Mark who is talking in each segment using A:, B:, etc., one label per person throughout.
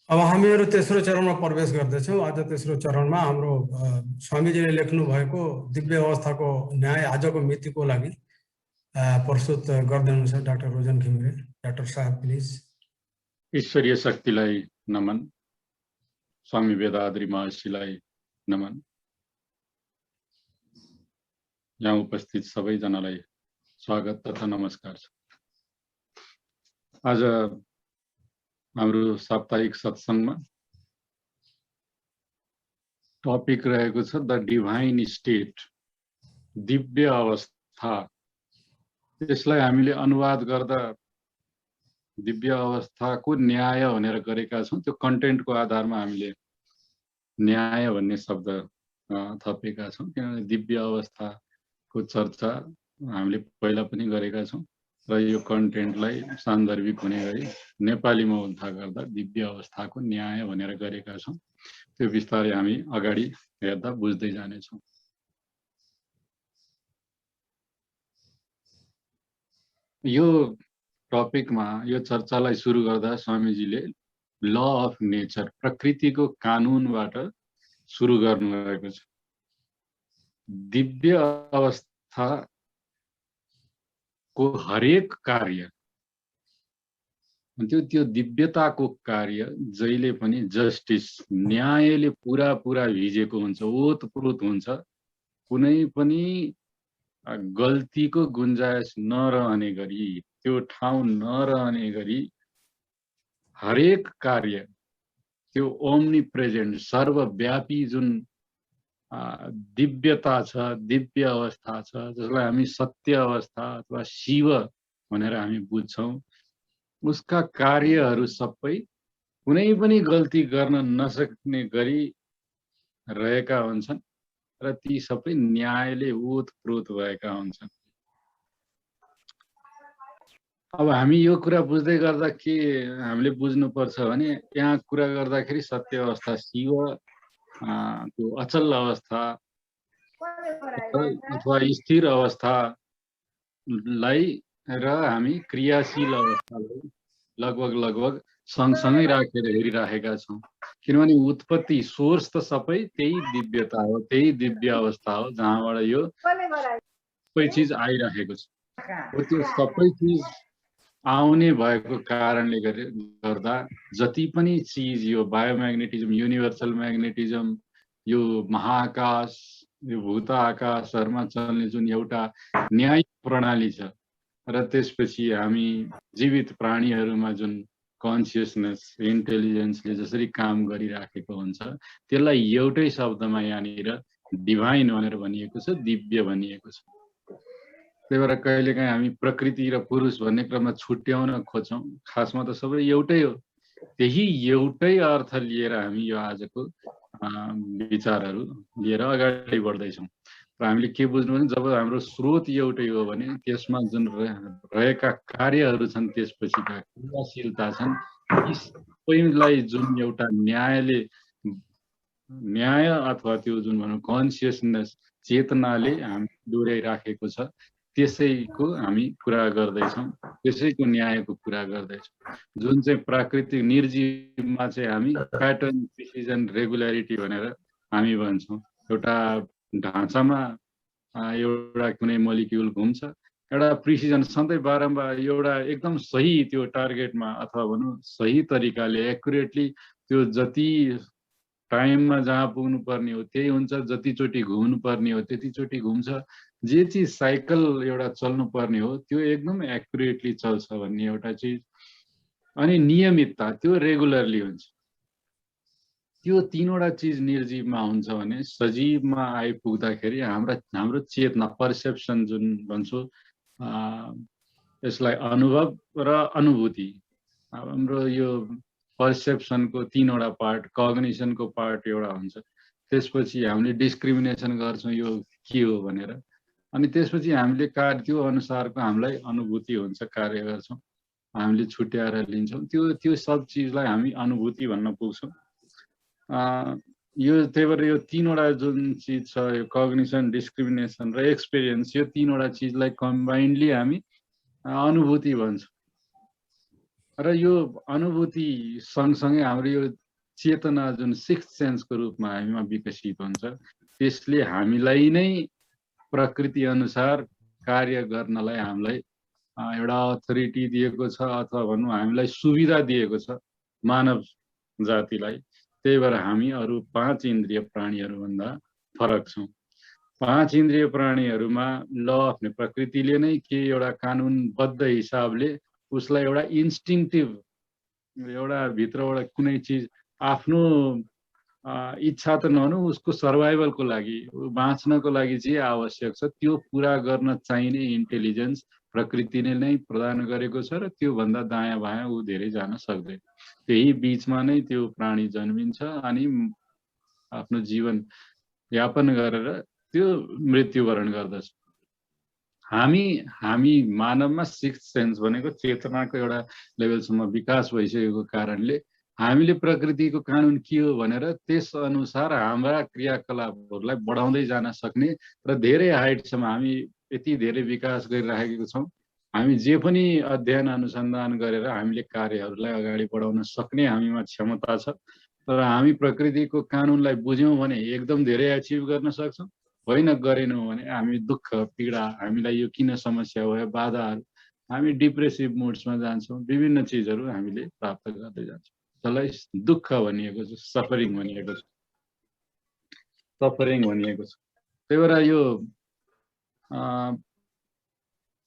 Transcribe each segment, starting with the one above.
A: अब हामीहरू तेस्रो चरणमा प्रवेश गर्दैछौँ। आज तेस्रो चरणमा हाम्रो स्वामीजीले लेख्नु भएको दिव्य अवस्थाको न्याय आजको मितिको लागि प्रस्तुत गर्दैहुनुहुन्छ डाक्टर रोजन घिमिरे। डाक्टर साहब प्लिज।
B: ईश्वरीय शक्तिलाई नमन, स्वामी वेदाद्री महर्षिलाई नमन, यहाँ उपस्थित सबैजनालाई स्वागत तथा नमस्कार छ। आज हाम्रो साप्ताहिक सत्सङ्गमा टपिक रहेको छ द डिभाइन स्टेट, दिव्य अवस्था। त्यसलाई हामीले अनुवाद गर्दा दिव्य अवस्थाको न्याय भनेर गरेका छौँ। त्यो कन्टेन्टको आधारमा हामीले न्याय भन्ने शब्द थपेका छौँ, किनभने दिव्य अवस्थाको चर्चा हामीले पहिला पनि गरेका छौँ र यो कन्टेन्टलाई सान्दर्भिक हुने गरी नेपालीमा उल्था गर्दा दिव्य अवस्थाको न्याय भनेर गरेका छौँ। त्यो बिस्तारै हामी अगाडि हेर्दा बुझ्दै जानेछौँ। यो टपिकमा यो चर्चालाई सुरु गर्दा स्वामीजीले ल अफ नेचर, प्रकृतिको कानुनबाट सुरु गर्नुभएको छ। दिव्य अवस्थाको हरेक कार्य, त्यो दिव्यताको कार्य जहिले पनि जस्टिस, न्यायले पुरा पुरा भिजेको हुन्छ, ओतप्रोत हुन्छ। कुनै पनि गल्तीको गुन्जाइस नरहने गरी, त्यो ठाउँ नरहने गरी हरेक कार्य त्यो ओम्नी प्रेजेन्ट, सर्वव्यापी जुन दिव्यता छ, दिव्य अवस्था छ, जसलाई हामी सत्य अवस्था अथवा शिव भनेर हामी बुझ्छौँ, उसका कार्यहरू सबै कुनै पनि गल्ती गर्न नसक्ने गरी रहेका हुन्छन् र ती सबै न्यायले ओतप्रोत भएका हुन्छन्। अब हामी यो कुरा बुझ्दै गर्दा के हामीले बुझ्नुपर्छ भने, यहाँ कुरा गर्दाखेरि सत्य अवस्था, शिव, त्यो अचल अवस्था अथवा स्थिर अवस्थालाई र हामी क्रियाशील अवस्थालाई लगभग सँगसँगै राखेर हेरिराखेका छौँ। किनभने उत्पत्ति, सोर्स त सबै त्यही दिव्यता हो, त्यही दिव्य अवस्था हो जहाँबाट यो सबै चिज आइराखेको छ। त्यो सबै चिज आउने भएको कारणले गर्दा जति पनि चिज, यो बायोम्याग्नेटिजम, युनिभर्सल म्याग्नेटिजम, यो महाकाश, यो भूत आकाशहरूमा चल्ने जुन एउटा न्यायिक प्रणाली छ र त्यसपछि हामी जीवित प्राणीहरूमा जुन कन्सियसनेस, इन्टेलिजेन्सले जसरी काम गरिराखेको हुन्छ, त्यसलाई एउटै शब्दमा यहाँनिर डिभाइन भनेर भनिएको छ, दिव्य भनिएको छ। त्यही भएर कहिलेकाहीँ हामी प्रकृति र पुरुष भन्ने क्रममा छुट्याउन खोज्छौँ, खासमा त सबै एउटै हो। त्यही एउटै अर्थ लिएर हामी यो आजको विचारहरू लिएर अगाडि बढ्दैछौँ। र हामीले के बुझ्नु भने, जब हाम्रो स्रोत एउटै हो भने त्यसमा जुन रहेका कार्यहरू छन्, त्यसपछिका क्रियाशीलता छन्, यी सबैलाई जुन एउटा न्याय अथवा त्यो जुन भनौँ कन्सियसनेस, चेतनाले हामी डोर्याइराखेको छ, त्यसैको हामी कुरा गर्दैछौँ, त्यसैको न्यायको कुरा गर्दैछौँ। जुन चाहिँ प्राकृतिक निर्जीवमा चाहिँ हामी प्याटर्न, प्रिसिजन, रेगुल्यारिटी भनेर हामी भन्छौँ। एउटा ढाँचामा एउटा कुनै मोलिक्युल घुम्छ, एउटा प्रिसिजन, सधैँ बारम्बार एउटा एकदम सही त्यो टार्गेटमा अथवा भनौँ सही तरिकाले एक्युरेटली त्यो जति टाइममा जहाँ पुग्नु पर्ने हो त्यही हुन्छ, जतिचोटि घुम्नु पर्ने हो त्यतिचोटि घुम्छ, जे चिज साइकल एउटा चल्नु पर्ने हो त्यो एकदम एक्युरेटली चल्छ भन्ने एउटा चिज। अनि नियमितता, त्यो रेगुलरली हुन्छ। त्यो तीनवटा चिज निर्जीवमा हुन्छ भने सजीवमा आइपुग्दाखेरि हाम्रो चेतना, पर्सेप्सन जुन भन्छौँ, यसलाई अनुभव र अनुभूति, हाम्रो यो पर्सेप्सनको तीनवटा पार्ट, कग्निसनको पार्ट एउटा हुन्छ। त्यसपछि हामीले डिस्क्रिमिनेसन गर्छौँ यो के हो भनेर, अनि त्यसपछि हामीले त्यो अनुसारको हामीलाई अनुभूति हुन्छ, कार्य गर्छौँ, हामीले छुट्याएर लिन्छौँ। त्यो सब चिजलाई हामी अनुभूति भन्न पुग्छौँ। यो त्यही भएर यो तीनवटा जुन चिज छ, यो कग्निसन, डिस्क्रिमिनेसन र एक्सपिरियन्स, यो तीनवटा चिजलाई कम्बाइन्डली हामी अनुभूति भन्छौँ। र यो अनुभूति सँगसँगै हाम्रो यो चेतना जुन सिक्स्थ सेन्सको रूपमा हामीमा विकसित हुन्छ, त्यसले हामीलाई नै प्रकृति अनुसार कार्य गर्नलाई हामीलाई एउटा अथोरिटी दिएको छ, अथवा भनौँ हामीलाई सुविधा दिएको छ मानव जातिलाई। त्यही भएर हामी अरू 5 इन्द्रिय प्राणीहरूभन्दा फरक छौँ। 5 इन्द्रिय प्राणीहरूमा ल अफ प्रकृतिले नै के एउटा कानुनबद्ध हिसाबले उसलाई एउटा इन्स्टिङटिभ एउटा भित्रबाट कुनै चिज आफ्नो इच्छा त नभनौँ, उसको सर्भाइभलको लागि, बाँच्नको लागि जे आवश्यक छ त्यो पुरा गर्न चाहिने इन्टेलिजेन्स प्रकृतिले नै प्रदान गरेको छ र त्योभन्दा दायाँ बायाँ ऊ धेरै जान सक्दैन। त्यही बिचमा नै त्यो प्राणी जन्मिन्छ अनि आफ्नो जीवन यापन गरेर त्यो मृत्युवरण गर्दछ। हामी मानवमा सिक्स्थ सेन्स भनेको चेतनाको एउटा लेभलसम्म विकास भइसकेको कारणले हामीले प्रकृतिको कानुन के हो भनेर त्यस अनुसार हाम्रा क्रियाकलापहरूलाई बढाउँदै जान सक्ने र धेरै हाइटसम्म हामी यति धेरै विकास गरिराखेको छौँ। हामी जे पनि अध्ययन अनुसन्धान गरेर हामीले कार्यहरूलाई अगाडि बढाउन सक्ने हामीमा क्षमता छ। तर हामी प्रकृतिको कानुनलाई बुझ्यौँ भने एकदम धेरै अचिभ गर्न सक्छौँ, होइन गरेनौँ भने हामी दुःख पीडा, हामीलाई यो किन समस्या भयो, बाधाहरू, हामी डिप्रेसिभ मुड्समा जान्छौँ, विभिन्न चिजहरू हामीले प्राप्त गर्दै जान्छौँ। जसलाई दुःख भनिएको छ, सफरिङ भनिएको छ, त्यही भएर यो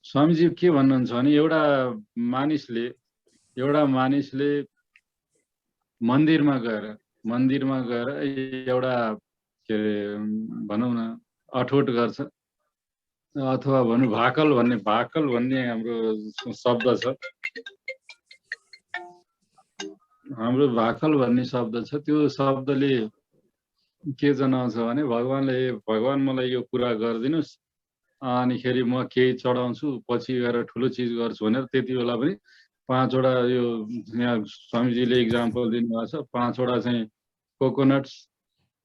B: स्वामीजी के भन्नुहुन्छ भने एउटा मानिसले मन्दिरमा गएर एउटा के अरे भनौँ न अठोट गर्छ, अथवा भनौँ भाकल भन्ने हाम्रो शब्द छ, हाम्रो भाकल भन्ने शब्द छ। त्यो शब्दले के जनाउँछ भने भगवान मलाई यो कुरा गरिदिनुहोस्, अनिखेरि म केही चढाउँछु, पछि गएर ठुलो चिज गर्छु भनेर त्यति बेला पनि 5 वटा यो यहाँ स्वामीजीले इक्जाम्पल दिनुभएको छ, 5 वटा चाहिँ कोकोनट्स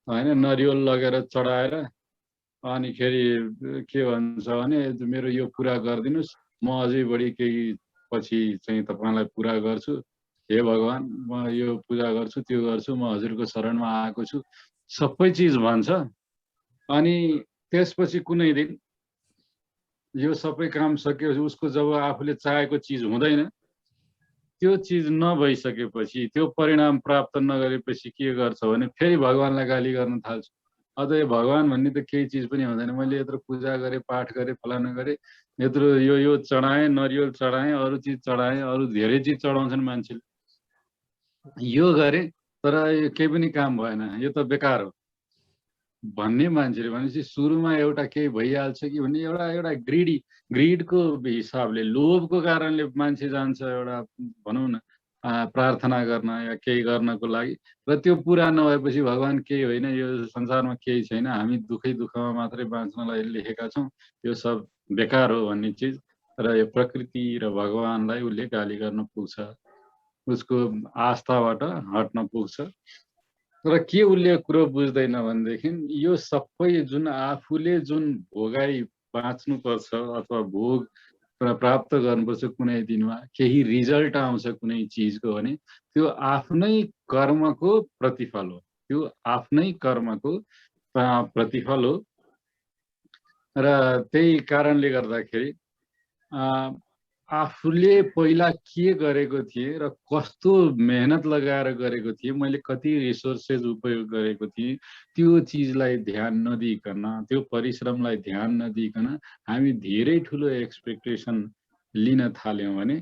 B: होइन नरिवल लगेर चढाएर अनिखेरि के भन्छ भने मेरो यो पुरा गरिदिनुहोस्, म अझै बढी केही पछि चाहिँ तपाईँलाई पुरा गर्छु, हे भगवान म यो पूजा गर्छु, त्यो गर्छु, म हजुरको शरणमा आएको छु, सबै चिज भन्छ। अनि त्यसपछि कुनै दिन यो सबै काम सकियोस्, उसको जब आफूले चाहेको चिज हुँदैन, त्यो चिज नभइसकेपछि, त्यो परिणाम प्राप्त नगरेपछि के गर्छ भने फेरि भगवानलाई गाली गर्न थाल्छ। अझ यो भगवान भन्ने त केही चिज पनि हुँदैन, मैले यत्रो पूजा गरेँ, पाठ गरेँ, फलाना गरेँ, यत्रो यो चढाएँ, नरिवल चढाएँ, अरू चिज चढाएँ, अरू धेरै चिज चढाउँछन् मान्छेले, यो गरेँ तर यो केही पनि काम भएन, यो त बेकार हो भन्ने मान्छेले भनेपछि सुरुमा एउटा केही भइहाल्छ कि भन्ने एउटा ग्रिडको हिसाबले, लोभको कारणले मान्छे जान्छ एउटा भनौँ न प्रार्थना गर्न या केही गर्नको लागि, र त्यो पुरा नभएपछि भगवान केही होइन, यो संसारमा केही छैन, हामी दुःखमा मात्रै बाँच्नलाई लेखेका छौँ, यो सब बेकार हो भन्ने चिज, र यो प्रकृति र भगवानलाई उसले गाली गर्न पुग्छ, उसको आस्थाबाट हट्न पुग्छ। तर के उसले कुरो बुझ्दैन भनेदेखि यो सबै जुन आफूले जुन भोगाई बाँच्नुपर्छ अथवा भोग प्राप्त गर्नुपर्छ कुनै दिनमा, केही रिजल्ट आउँछ कुनै चिजको भने त्यो आफ्नै कर्मको प्रतिफल हो, त्यो आफ्नै कर्मको प्रतिफल हो। र त्यही कारणले गर्दाखेरि आफूले पहिला के गरेको थिएँ र कस्तो मेहनत लगाएर गरेको थिएँ, मैले कति रिसोर्सेस उपयोग गरेको थिएँ, त्यो चिजलाई ध्यान नदिइकन, त्यो परिश्रमलाई ध्यान नदिइकन हामी धेरै ठुलो एक्सपेक्टेसन लिन थाल्यौँ भने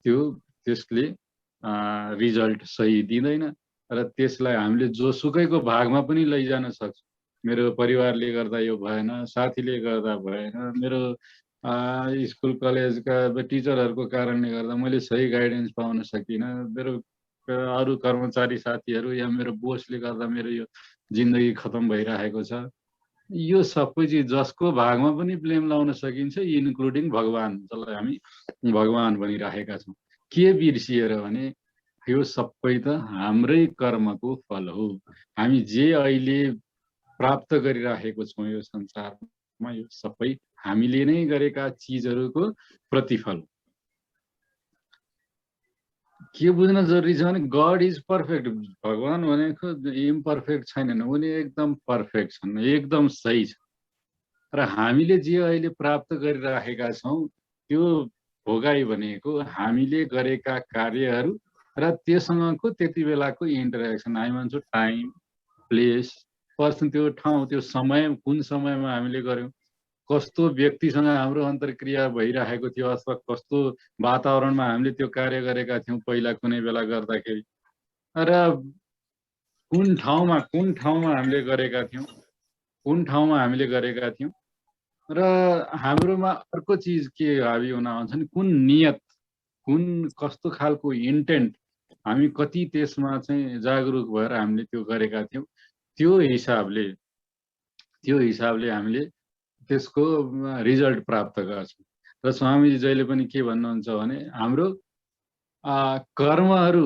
B: त्यसले रिजल्ट सही दिँदैन र त्यसलाई हामीले जोसुकैको भागमा पनि लैजान सक्छ। मेरो परिवारले गर्दा यो भएन, साथीले गर्दा भएन, मेरो स्कुल कलेजका टिचरहरूको कारणले गर्दा मैले सही गाइडेन्स पाउन सकिनँ, मेरो अरू कर्मचारी साथीहरू या मेरो बोसले गर्दा मेरो यो जिन्दगी खतम भइरहेको छ। यो सबै चिज जसको भागमा पनि ब्लेम लाउन सकिन्छ, इन्क्लुडिङ भगवान, जसलाई हामी भगवान भनिरहेका छौँ। के बिर्सिएर भने यो सबै त हाम्रै कर्मको फल हो, हामी जे अहिले प्राप्त गरिरहेको छौँ यो संसारमा, यो सबै हामीले नै गरेका चिजहरूको प्रतिफल। के बुझ्न जरुरी छ भने गड इज पर्फेक्ट, भगवान भनेको इम्पर्फेक्ट छैनन्, उनी एकदम पर्फेक्ट छन्, एकदम सही छ। र हामीले जे अहिले प्राप्त गरिराखेका छौँ त्यो भोगाई भनेको हामीले गरेका कार्यहरू र त्योसँगको त्यति बेलाको इन्टरेक्सन। हामी भन्छौँ टाइम, प्लेस, पर्सन, त्यो ठाउँ, त्यो समय, कुन समयमा हामीले गर्यौँ, कस्तो व्यक्तिसँग हाम्रो अन्तर्क्रिया भइरहेको थियो अथवा कस्तो वातावरणमा हामीले त्यो कार्य गरेका थियौँ पहिला कुनै बेला गर्दाखेरि, र कुन ठाउँमा हामीले गरेका थियौँ, र हाम्रोमा अर्को चिज के हावी हुन आउँछ नि कुन नियत, कुन कस्तो खालको इन्टेन्ट, हामी कति त्यसमा चाहिँ जागरुक भएर हामीले त्यो गरेका थियौँ, त्यो हिसाबले हामीले त्यसको रिजल्ट प्राप्त गर्छौँ। र स्वामीजी जहिले पनि के भन्नुहुन्छ भने हाम्रो कर्महरू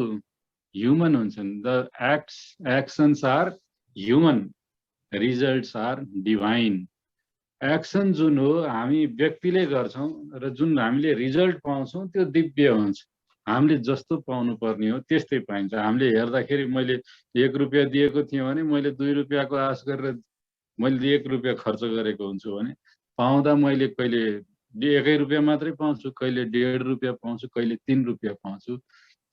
B: ह्युमन हुन्छन्, the actions are human, results are divine. Action जुन हो हामी व्यक्तिले गर्छौँ र जुन हामीले रिजल्ट पाउँछौँ त्यो दिव्य हुन्छ। हामीले जस्तो पाउनु पर्ने हो त्यस्तै पाइन्छ। हामीले हेर्दाखेरि मैले 1 रुपियाँ दिएको थिएँ भने मैले 2 रुपियाँको आश गरेर मैले 1 रुपियाँ खर्च गरेको हुन्छु भने पाउँदा मैले कहिले 1 रुपियाँ मात्रै पाउँछु, कहिले 1.5 रुपियाँ पाउँछु, कहिले 3 रुपियाँ पाउँछु।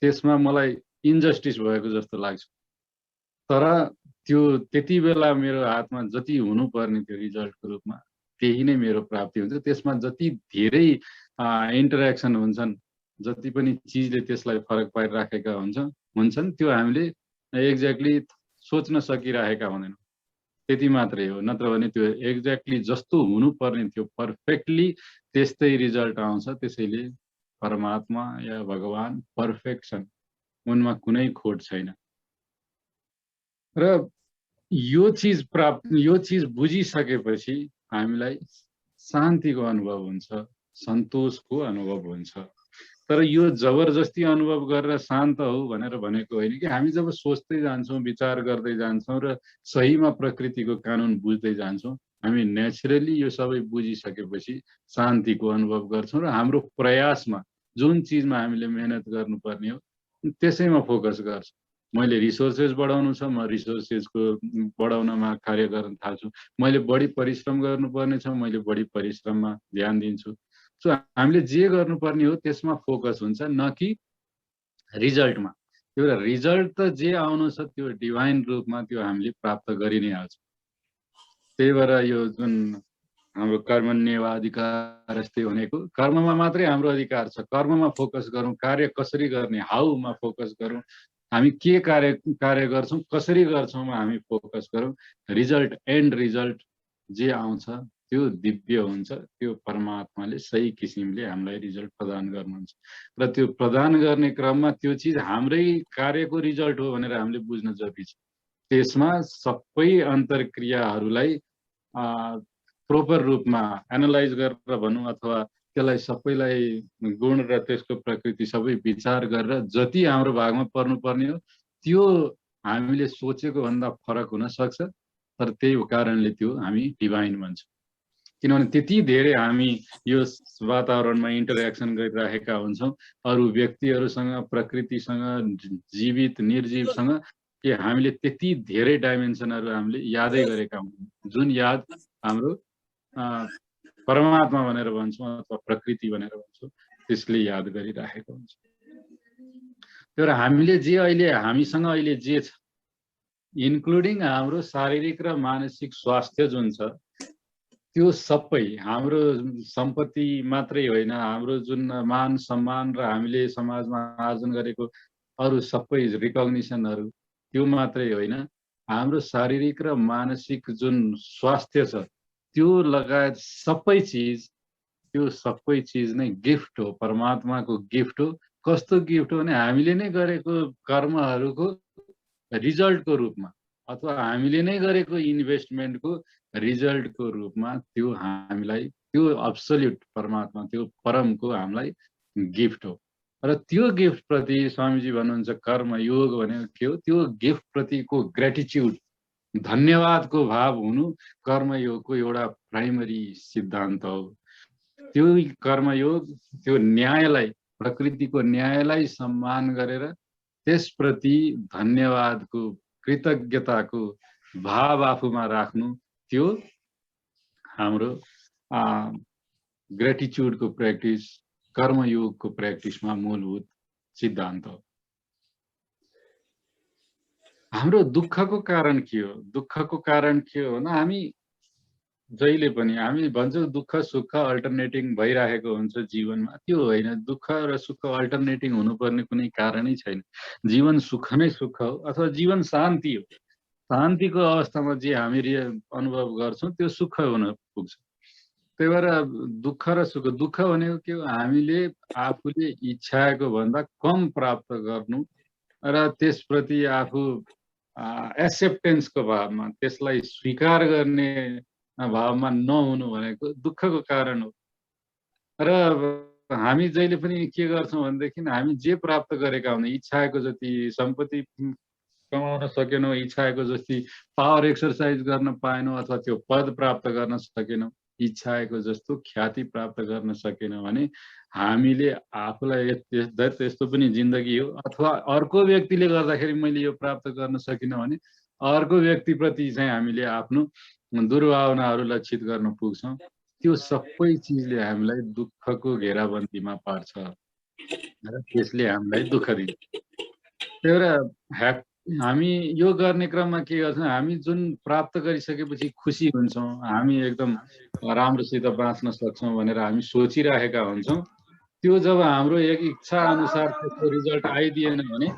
B: त्यसमा मलाई इन्जस्टिस भएको जस्तो लाग्छ। तर त्यो त्यति बेला मेरो हातमा जति हुनुपर्ने थियो रिजल्टको रूपमा त्यही नै मेरो प्राप्ति हुन्छ। त्यसमा जति धेरै इन्टरेक्सन हुन्छन्, जति पनि चिजले त्यसलाई फरक पारिराखेका हुन्छन् त्यो हामीले एक्ज्याक्टली सोच्न सकिरहेका हुँदैनौँ, त्यति मात्रै हो। नत्र भने त्यो एक्ज्याक्टली जस्तो हुनुपर्ने थियो पर्फेक्टली त्यस्तै रिजल्ट आउँछ। त्यसैले परमात्मा या भगवान पर्फेक्ट छन्, उनमा कुनै खोट छैन। र यो चिज बुझिसकेपछि हामीलाई शान्तिको अनुभव हुन्छ, सन्तोषको अनुभव हुन्छ। तर यो जबरजस्ती अनुभव गरेर शान्त हो भनेर भनेको होइन कि हामी जब सोच्दै जान्छौँ, विचार गर्दै जान्छौँ र सहीमा प्रकृतिको कानुन बुझ्दै जान्छौँ, हामी नेचुरली यो सबै बुझिसकेपछि शान्तिको अनुभव गर्छौँ र हाम्रो प्रयासमा जुन चिजमा हामीले मेहनत गर्नुपर्ने हो त्यसैमा फोकस गर्छौँ। मैले रिसोर्सेस बढाउनु छ, म रिसोर्सेसको बढाउनमा कार्य गर्न थाल्छु। मैले बढी परिश्रम गर्नुपर्ने छ, मैले बढी परिश्रममा ध्यान दिन्छु। सो हामीले जे गर्नुपर्ने हो त्यसमा फोकस हुन्छ, न कि रिजल्टमा। त्यो रिजल्ट त जे आउनु छ त्यो डिभाइन रूपमा त्यो हामीले प्राप्त गरि नै हाल्छौँ। त्यही भएर यो जुन हाम्रो कर्मण्येवाधिकार अस्ति भनेको कर्ममा मात्रै हाम्रो अधिकार छ। कर्ममा फोकस गरौँ, कार्य कसरी गर्ने, हाउमा फोकस गरौँ, हामी के कार्य गर्छौँ, कसरी गर्छौँमा हामी फोकस गरौँ। रिजल्ट, एन्ड रिजल्ट जे आउँछ त्यो दिव्य हुन्छ। त्यो परमात्माले सही किसिमले हामीलाई रिजल्ट प्रदान गर्नुहुन्छ र त्यो प्रदान गर्ने क्रममा त्यो चिज हाम्रै कार्यको रिजल्ट हो भनेर हामीले बुझ्न जरुरी छ। त्यसमा सबै अन्तर्क्रियाहरूलाई प्रोपर रूपमा एनालाइज गरेर भनौँ अथवा त्यसलाई सबैलाई गुण र त्यसको प्रकृति सबै विचार गरेर जति हाम्रो भागमा पर्नुपर्ने हो त्यो हामीले सोचेको भन्दा फरक हुन सक्छ। तर त्यही कारणले त्यो हामी डिभाइन भन्छौँ, किनभने त्यति धेरै हामी यो वातावरणमा इन्टरेक्सन गरिरहेका हुन्छौँ अरू व्यक्तिहरूसँग, प्रकृतिसँग, जीवित निर्जीवसँग, कि हामीले त्यति धेरै डाइमेन्सनहरू हामीले यादै गरेका हुन्छौँ, जुन याद हाम्रो परमात्मा भनेर भन्छौँ अथवा प्रकृति भनेर भन्छौँ त्यसले याद गरिराखेको हुन्छ। तर हामीले जे हामीसँग अहिले जे छ, इन्क्लुडिङ हाम्रो शारीरिक र मानसिक स्वास्थ्य जुन छ त्यो सबै हाम्रो सम्पत्ति मात्रै होइन, हाम्रो जुन मान सम्मान र हामीले समाजमा आर्जन गरेको अरू सबै रिकग्निसनहरू त्यो मात्रै होइन, हाम्रो शारीरिक र मानसिक जुन स्वास्थ्य छ त्यो लगायत सबै चिज नै गिफ्ट हो, परमात्माको गिफ्ट हो। कस्तो गिफ्ट हो भने हामीले नै गरेको कर्महरूको रिजल्टको रूपमा अथवा हामीले नै गरेको इन्भेस्टमेन्टको रिजल्टको रूपमा त्यो हामीलाई त्यो अब्सोल्युट परमात्मा, त्यो परमको हामीलाई गिफ्ट हो। र त्यो गिफ्ट प्रति स्वामीजी भन्नुहुन्छ कर्मयोग भनेको के हो, त्यो गिफ्ट प्रतिको ग्रेटिट्युड, धन्यवादको भाव हुनु कर्मयोगको एउटा प्राइमरी सिद्धान्त हो। त्यो कर्मयोग त्यो न्यायलाई प्रकृतिको न्यायलाई सम्मान गरेर त्यसप्रति धन्यवादको कृतज्ञताको भाव आफूमा राख्नु त्यो हाम्रो ग्रेटिट्युडको प्र्याक्टिस कर्मयोगको प्र्याक्टिसमा मूलभूत सिद्धान्त हो। हाम्रो दुःखको कारण के हो? दुःखको कारण के हो भने हामी जहिले पनि हामी भन्छौँ दुःख सुख अल्टरनेटिङ भइरहेको हुन्छ जीवनमा, त्यो होइन। दुःख र सुख अल्टरनेटिङ हुनुपर्ने कुनै कारणै छैन। जीवन सुख नै सुख हो अथवा जीवन शान्ति हो। शान्तिको अवस्थामा जे हामी अनुभव गर्छौँ त्यो सुख हुन पुग्छ। त्यही भएर दुःख र सुख, दुःख भनेको के हो? हामीले आफूले इच्छाएको भन्दा कम प्राप्त गर्नु र त्यसप्रति आफू एक्सेप्टेन्सको भावमा, त्यसलाई स्वीकार गर्ने भावमा नहुनु भनेको दुःखको कारण हो। र हामी जहिले पनि के गर्छौँ भनेदेखि हामी जे प्राप्त गरेका हुन्छौँ, इच्छाएको जति सम्पत्ति कमाउन सकेनौँ, इच्छाएको जति पावर एक्सर्साइज गर्न पाएनौँ अथवा त्यो पद प्राप्त गर्न सकेनौँ, इच्छाएको जस्तो ख्याति प्राप्त गर्न सकेनौँ भने हामीले आफूलाई यस्तो पनि जिन्दगी हो अथवा अर्को व्यक्तिले गर्दाखेरि मैले यो प्राप्त गर्न सकिनँ भने अर्को व्यक्तिप्रति चाहिँ हामीले आफ्नो दुर्भावनाहरू लक्षित गर्न पुग्छौँ। त्यो सबै चिजले हामीलाई दुःखको घेराबन्दीमा पार्छ र त्यसले हामीलाई दुःख दिन्छ। त्यही भएर हामी यो गर्ने क्रममा के गर्छौँ, हामी जुन प्राप्त गरिसकेपछि खुसी हुन्छौँ, हामी एकदम राम्रोसित बाँच्न सक्छौँ भनेर हामी सोचिरहेका हुन्छौँ। त्यो जब हाम्रो एक इच्छा अनुसार त्यसको रिजल्ट आइदिएन भने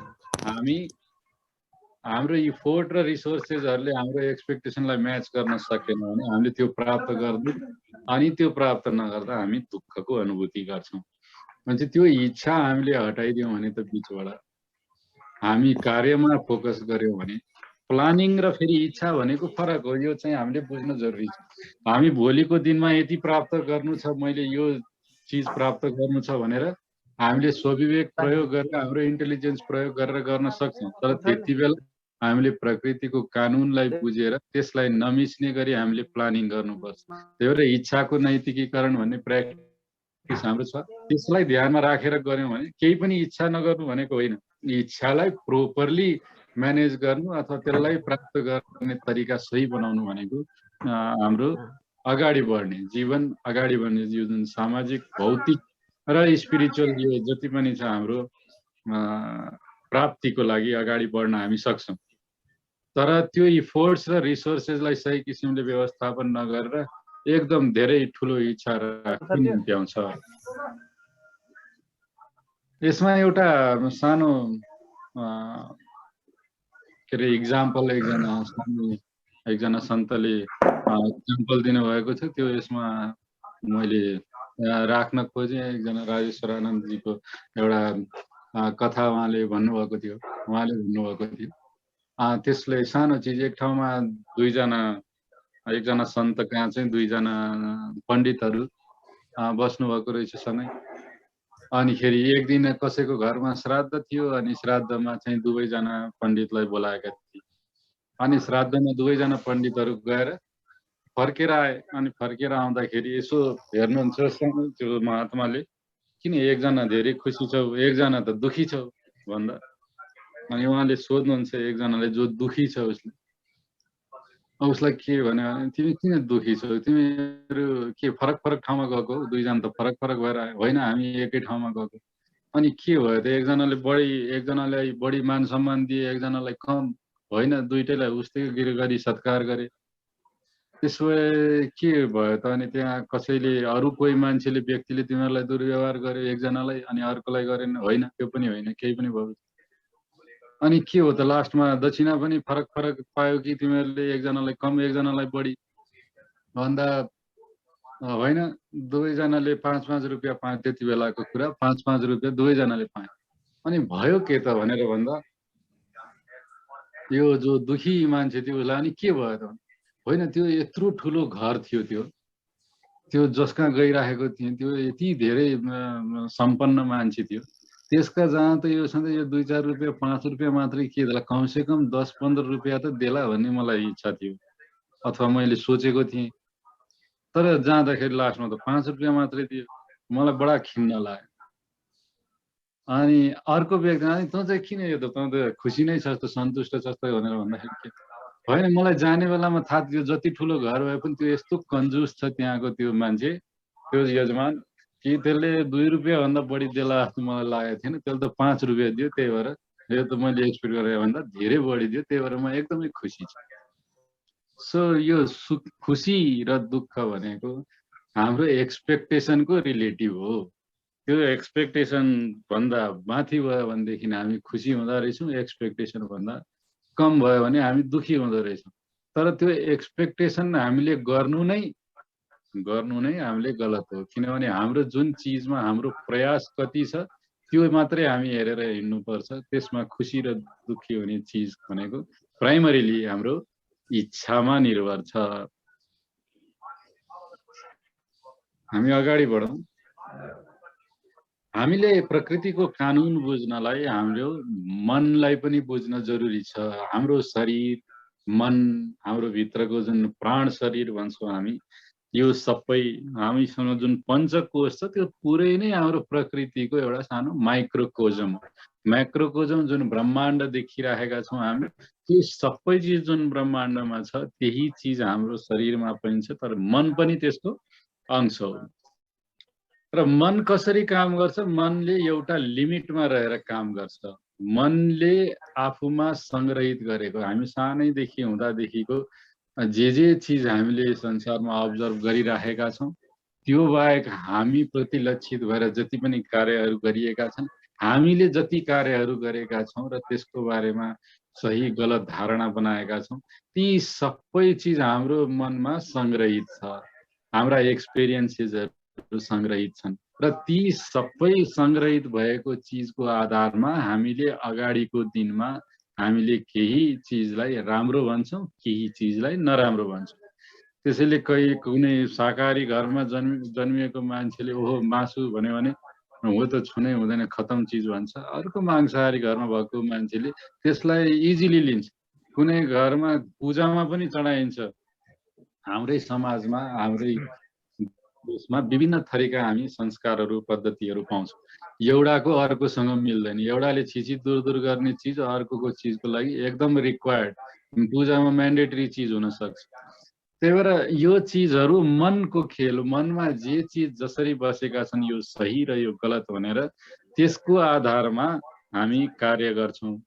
B: हाम्रो इफोर्ट र रिसोर्सेसहरूले हाम्रो एक्सपेक्टेसनलाई म्याच गर्न सकेन भने हामीले त्यो प्राप्त गर्दै अनि त्यो प्राप्त नगर्दा हामी दुःखको अनुभूति गर्छौँ। भने त्यो इच्छा हामीले हटाइदियौँ भने त बिचबाट हामी कार्यमा फोकस गर्यौँ भने, प्लानिङ र फेरि इच्छा भनेको फरक हो। यो चाहिँ हामीले बुझ्न जरुरी छ। हामी भोलिको दिनमा यति प्राप्त गर्नु छ, मैले यो चिज प्राप्त गर्नु छ भनेर हामीले स्वविवेक प्रयोग गरेर हाम्रो इन्टेलिजेन्स प्रयोग गरेर गर्न सक्छौँ। तर त्यति बेला हामीले प्रकृतिको कानुनलाई बुझेर त्यसलाई नमिच्ने गरी हामीले प्लानिङ गर्नुपर्छ। त्यही भएर इच्छाको नैतिकीकरण भन्ने प्र्याक्टिस हाम्रो छ। त्यसलाई ध्यानमा राखेर गऱ्यौँ भने केही पनि इच्छा नगर्नु भनेको होइन, इच्छालाई प्रोपरली म्यानेज गर्नु अथवा त्यसलाई प्राप्त गर्ने तरिका सही बनाउनु भनेको हाम्रो अगाडि बढ्ने जीवन, अगाडि बढ्ने यो जुन सामाजिक, भौतिक र स्पिरिचुअल यो जति पनि छ हाम्रो प्राप्तिको लागि अगाडि बढ्न हामी सक्छौँ। तर त्यो इफोर्ट्स र रिसोर्सेसलाई सही किसिमले व्यवस्थापन नगरेर एकदम धेरै ठुलो इच्छा राख्न निम्त्याउँछ। यसमा एउटा सानो के अरे इक्जाम्पल एकजना सन्तले इक्जाम्पल दिनुभएको थियो, त्यो यसमा मैले राख्न खोजेँ। एकजना राजेश्वरानन्दजीको एउटा कथा उहाँले भन्नुभएको थियो। त्यसले सानो चिज, एक ठाउँमा एकजना सन्त कहाँ चाहिँ दुईजना पण्डितहरू बस्नुभएको रहेछ सँगै। अनिखेरि एक दिन कसैको घरमा श्राद्ध थियो अनि श्राद्धमा चाहिँ दुवैजना पण्डितलाई बोलाएका थिए। अनि श्राद्धमा दुवैजना पण्डितहरू गएर फर्केर आए। अनि फर्केर आउँदाखेरि यसो हेर्नुहुन्छ त्यो महात्माले, किन एकजना धेरै खुसी छौ, एकजना त दुखी छौ भन्दा। अनि उहाँले सोध्नुहुन्छ एकजनाले जो दुखी छ उसलाई के भन्यो भने तिमी किन दुखी छौ, तिमीहरू के फरक फरक ठाउँमा गएको? दुईजना त फरक फरक भएर आयो। होइन, हामी एकै ठाउँमा गएको। अनि के भयो त? एकजनालाई बढी मान सम्मान दिए, एकजनालाई कम। होइन, दुइटैलाई उस्तै गरी सत्कार गरे। त्यसो के भयो त? अनि त्यहाँ कसैले, अरू कोही मान्छेले, व्यक्तिले तिमीहरूलाई दुर्व्यवहार गर्यो एकजनालाई अनि अर्कोलाई गरेन? होइन, त्यो पनि होइन, केही पनि भयो। अनि के हो त? लास्टमा दक्षिणा पनि फरक फरक पायो कि तिमीहरूले एकजनालाई कम एकजनालाई बढी भन्दा? होइन, दुवैजनाले 5-5 रुपियाँ पाए। त्यति बेलाको कुरा 5-5 रुपियाँ दुवैजनाले पाए। अनि भयो के त भनेर भन्दा यो जो दुखी मान्छे थियो उसलाई अनि के भयो त? होइन, त्यो यत्रो ठुलो घर थियो, त्यो जसका गइराखेको थिएँ त्यो यति धेरै सम्पन्न मान्छे थियो। त्यसका जहाँ त यो सधैँ यो 2-4 रुपियाँ 5 रुपियाँ मात्रै के देला, कमसेकम 10-15 रुपियाँ त देला भन्ने मलाई इच्छा थियो अथवा मैले सोचेको थिएँ। तर जाँदाखेरि लास्टमा त 5 रुपियाँ मात्रै दियो। मलाई बडा खिन्न लाग्यो। अनि अर्को व्यक्ति अनि तँ चाहिँ किन यो त तँ त खुसी नै छस् त सन्तुष्ट छस् त भनेर भन्दाखेरि के होइन मलाई जाने बेलामा थाहा थियो जति ठुलो घर भए पनि त्यो यस्तो कन्जुस छ त्यहाँको त्यो मान्छे त्यो यजमान कि त्यसले 2 रुपियाँ भन्दा बढी देला जस्तो मलाई लागेको थिएन त्यसले त 5 रुपियाँ दियो त्यही भएर यो त मैले एक्सपेक्ट गरेँ भन्दा धेरै बढी दियो त्यही भएर म एकदमै खुसी छु सो यो खुसी र दुःख भनेको हाम्रो एक्सपेक्टेसनको रिलेटिभ हो त्यो एक्सपेक्टेसन भन्दा माथि भयो भनेदेखि हामी खुसी हुँदो रहेछौँ एक्सपेक्टेसन भन्दा कम भयो भने हामी दुखी हुँदो रहेछौँ तर त्यो एक्सपेक्टेसन हामीले गर्नु नै हामीले गलत हो किनभने हाम्रो जुन चिजमा हाम्रो प्रयास कति छ त्यो मात्रै हामी हेरेर हिँड्नुपर्छ त्यसमा खुसी र दुखी हुने चिज भनेको प्राइमरीली हाम्रो इच्छामा निर्भर छ हामी अगाडि बढौँ हामीले प्रकृतिको कानुन बुझ्नलाई हाम्रो मनलाई पनि बुझ्न जरुरी छ हाम्रो शरीर मन हाम्रो भित्रको जुन प्राण शरीर भन्छौँ हामी यो सबै हामीसँग जुन पञ्चकोश छ त्यो पुरै नै हाम्रो प्रकृतिको एउटा सानो माइक्रोकोजम हो म्याक्रोकोजम जुन ब्रह्माण्ड देखिरहेका छौँ हामी त्यो सबै चिज जुन ब्रह्माण्डमा छ त्यही चिज हाम्रो शरीरमा पनि छ तर मन पनि त्यसको अंश हो र मन कसरी काम गर्छ मनले एउटा लिमिटमा रहेर काम गर्छ मनले आफूमा संग्रहित गरेको हामी सानैदेखि हुँदादेखिको जे चिज हामीले संसारमा अब्जर्भ गरिराखेका छौँ त्यो बाहेक हामी प्रतिलक्षित भएर जति पनि कार्यहरू गरिएका छन् हामीले जति कार्यहरू गरेका छौँ र त्यसको बारेमा सही गलत धारणा बनाएका छौँ ती सबै चिज हाम्रो मनमा संग्रहित छ हाम्रा एक्सपिरियन्सेसहरू संग्रहित छन् र ती सबै संग्रहित भएको चिजको आधारमा हामीले अगाडिको दिनमा हामीले केही चिजलाई राम्रो भन्छौँ केही चिजलाई नराम्रो भन्छौँ त्यसैले कुनै शाकाहारी घरमा जन्मिएको मान्छेले ओहो मासु भन्यो भने हो त छुनै हुँदैन खतम चिज भन्छ अर्को मांसाहारी घरमा भएको मान्छेले त्यसलाई इजिली लिन्छ कुनै घरमा पूजामा पनि चढाइन्छ हाम्रै समाजमा हाम्रै देशमा विभिन्न थरीका हामी संस्कारहरू पद्धतिहरू पाउँछौँ एउटाको अर्कोसँग मिल्दैन एउटाले छिछि दूर गर्ने चिज अर्कोको चिजको लागि एकदम रिक्वायर्ड पूजामा म्यान्डेटरी चिज हुन सक्छ त्यही भएर यो चिजहरू मनको खेल मनमा जे चिज जसरी बसेका छन् यो सही र यो गलत भनेर त्यसको आधारमा हामी कार्य गर्छौँ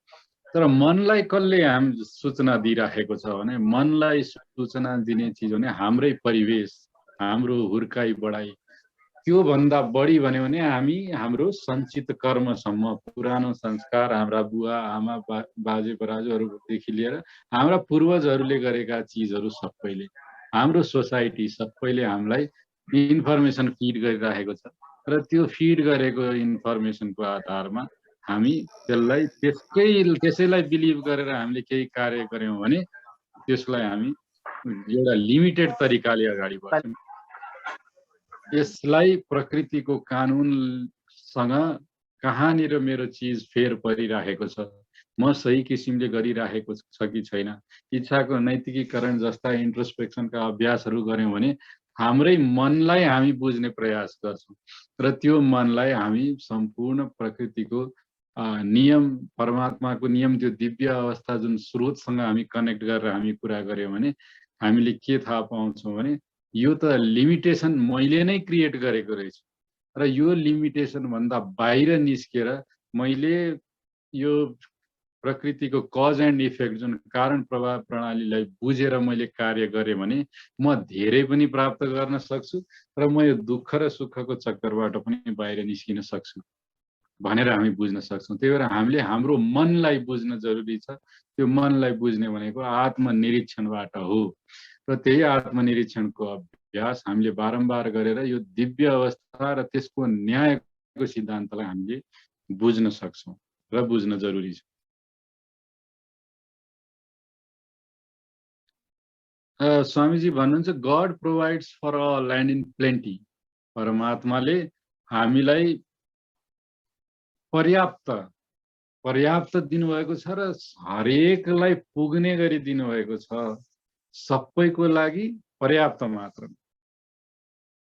B: तर मनलाई कसले हामी सूचना दिइराखेको छ भने मनलाई सूचना दिने चिज भने हाम्रै परिवेश हाम्रो हुर्काई बढाई त्यो भन्दा बढी भन्यो भने हामी हाम्रो सञ्चित कर्मसम्म पुरानो संस्कार हाम्रा बुवा आमा बाजे बराजुहरूदेखि लिएर हाम्रा पूर्वजहरूले गरेका चिजहरू सबैले हाम्रो सोसाइटी सबैले हामीलाई इन्फर्मेसन फिड गरिराखेको छ र त्यो फिड गरेको इन्फर्मेसनको आधारमा हामी त्यसैलाई बिलिभ गरेर हामीले केही कार्य गर्यौँ भने त्यसलाई हामी एउटा लिमिटेड तरिकाले अगाडि बढ्छौँ यसलाई प्रकृतिको कानुनसँग कहाँनिर मेरो चिज फेर परिराखेको छ म सही किसिमले गरिराखेको छ कि छैन इच्छाको नैतिकीकरण जस्ता इन्ट्रोस्पेक्सनका अभ्यासहरू गर्यौँ भने हाम्रै मनलाई हामी बुझ्ने प्रयास गर्छौँ र त्यो मनलाई हामी सम्पूर्ण प्रकृतिको नियम परमात्माको नियम त्यो दिव्य अवस्था जुन स्रोतसँग हामी कनेक्ट गरेर हामी कुरा गर्यौँ भने हामीले के थाहा पाउँछौँ भने यो त लिमिटेसन मैले नै क्रिएट गरेको रहेछु र यो लिमिटेसन भन्दा बाहिर निस्केर मैले यो प्रकृतिको कज एन्ड इफेक्ट जुन कारण प्रभाव प्रणालीलाई बुझेर मैले कार्य गरेँ भने म धेरै पनि प्राप्त गर्न सक्छु र म यो दुःख र सुखको चक्करबाट पनि बाहिर निस्किन सक्छु भनेर हामी बुझ्न सक्छौँ त्यही भएर हामीले हाम्रो मनलाई बुझ्न जरुरी छ त्यो मनलाई बुझ्ने भनेको आत्मनिरीक्षणबाट हो र त्यही आत्मनिरीक्षणको अभ्यास हामीले बारम्बार गरेर यो दिव्य अवस्था र त्यसको न्यायको सिद्धान्तलाई हामीले बुझ्न सक्छौँ र बुझ्न जरुरी छ स्वामीजी भन्नुहुन्छ God provides for a land in plenty परमात्माले हामीलाई पर्याप्त दिनुभएको छ र हरेकलाई पुग्ने गरी दिनुभएको छ सबैको लागि पर्याप्त मात्र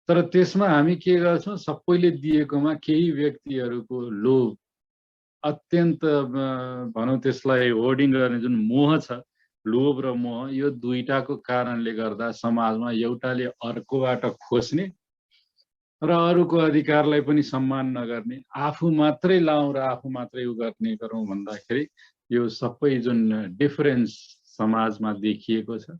B: तर त्यसमा हामी के गर्छौँ सबैले दिएकोमा केही व्यक्तिहरूको लोभ अत्यन्त भनौँ त्यसलाई होर्डिङ गर्ने जुन मोह छ, लोभ र मोह, यो दुईटाको कारणले गर्दा समाजमा एउटाले अर्कोबाट खोज्ने र अरूको अधिकारलाई पनि सम्मान नगर्ने, आफू मात्रै लाउँ र आफू मात्रै उ गर्ने गरौँ भन्दाखेरि यो सबै जुन डिफरेन्स समाजमा देखिएको छ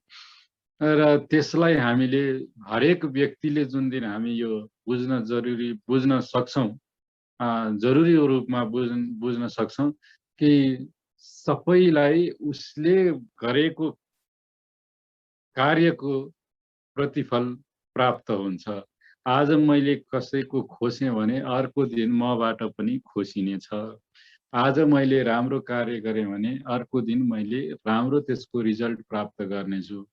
B: र त्यसलाई हामीले हरेक व्यक्तिले जुन दिन हामी यो बुझ्न सक्छौँ, जरुरी रूपमा बुझ्न सक्छौँ कि सबैलाई उसले गरेको कार्यको प्रतिफल प्राप्त हुन्छ। आज मैले कसैको खोसेँ भने अर्को दिन मबाट पनि खोसिनेछ। आज मैले राम्रो कार्य गरेँ भने अर्को दिन मैले राम्रो त्यसको रिजल्ट प्राप्त गर्नेछु।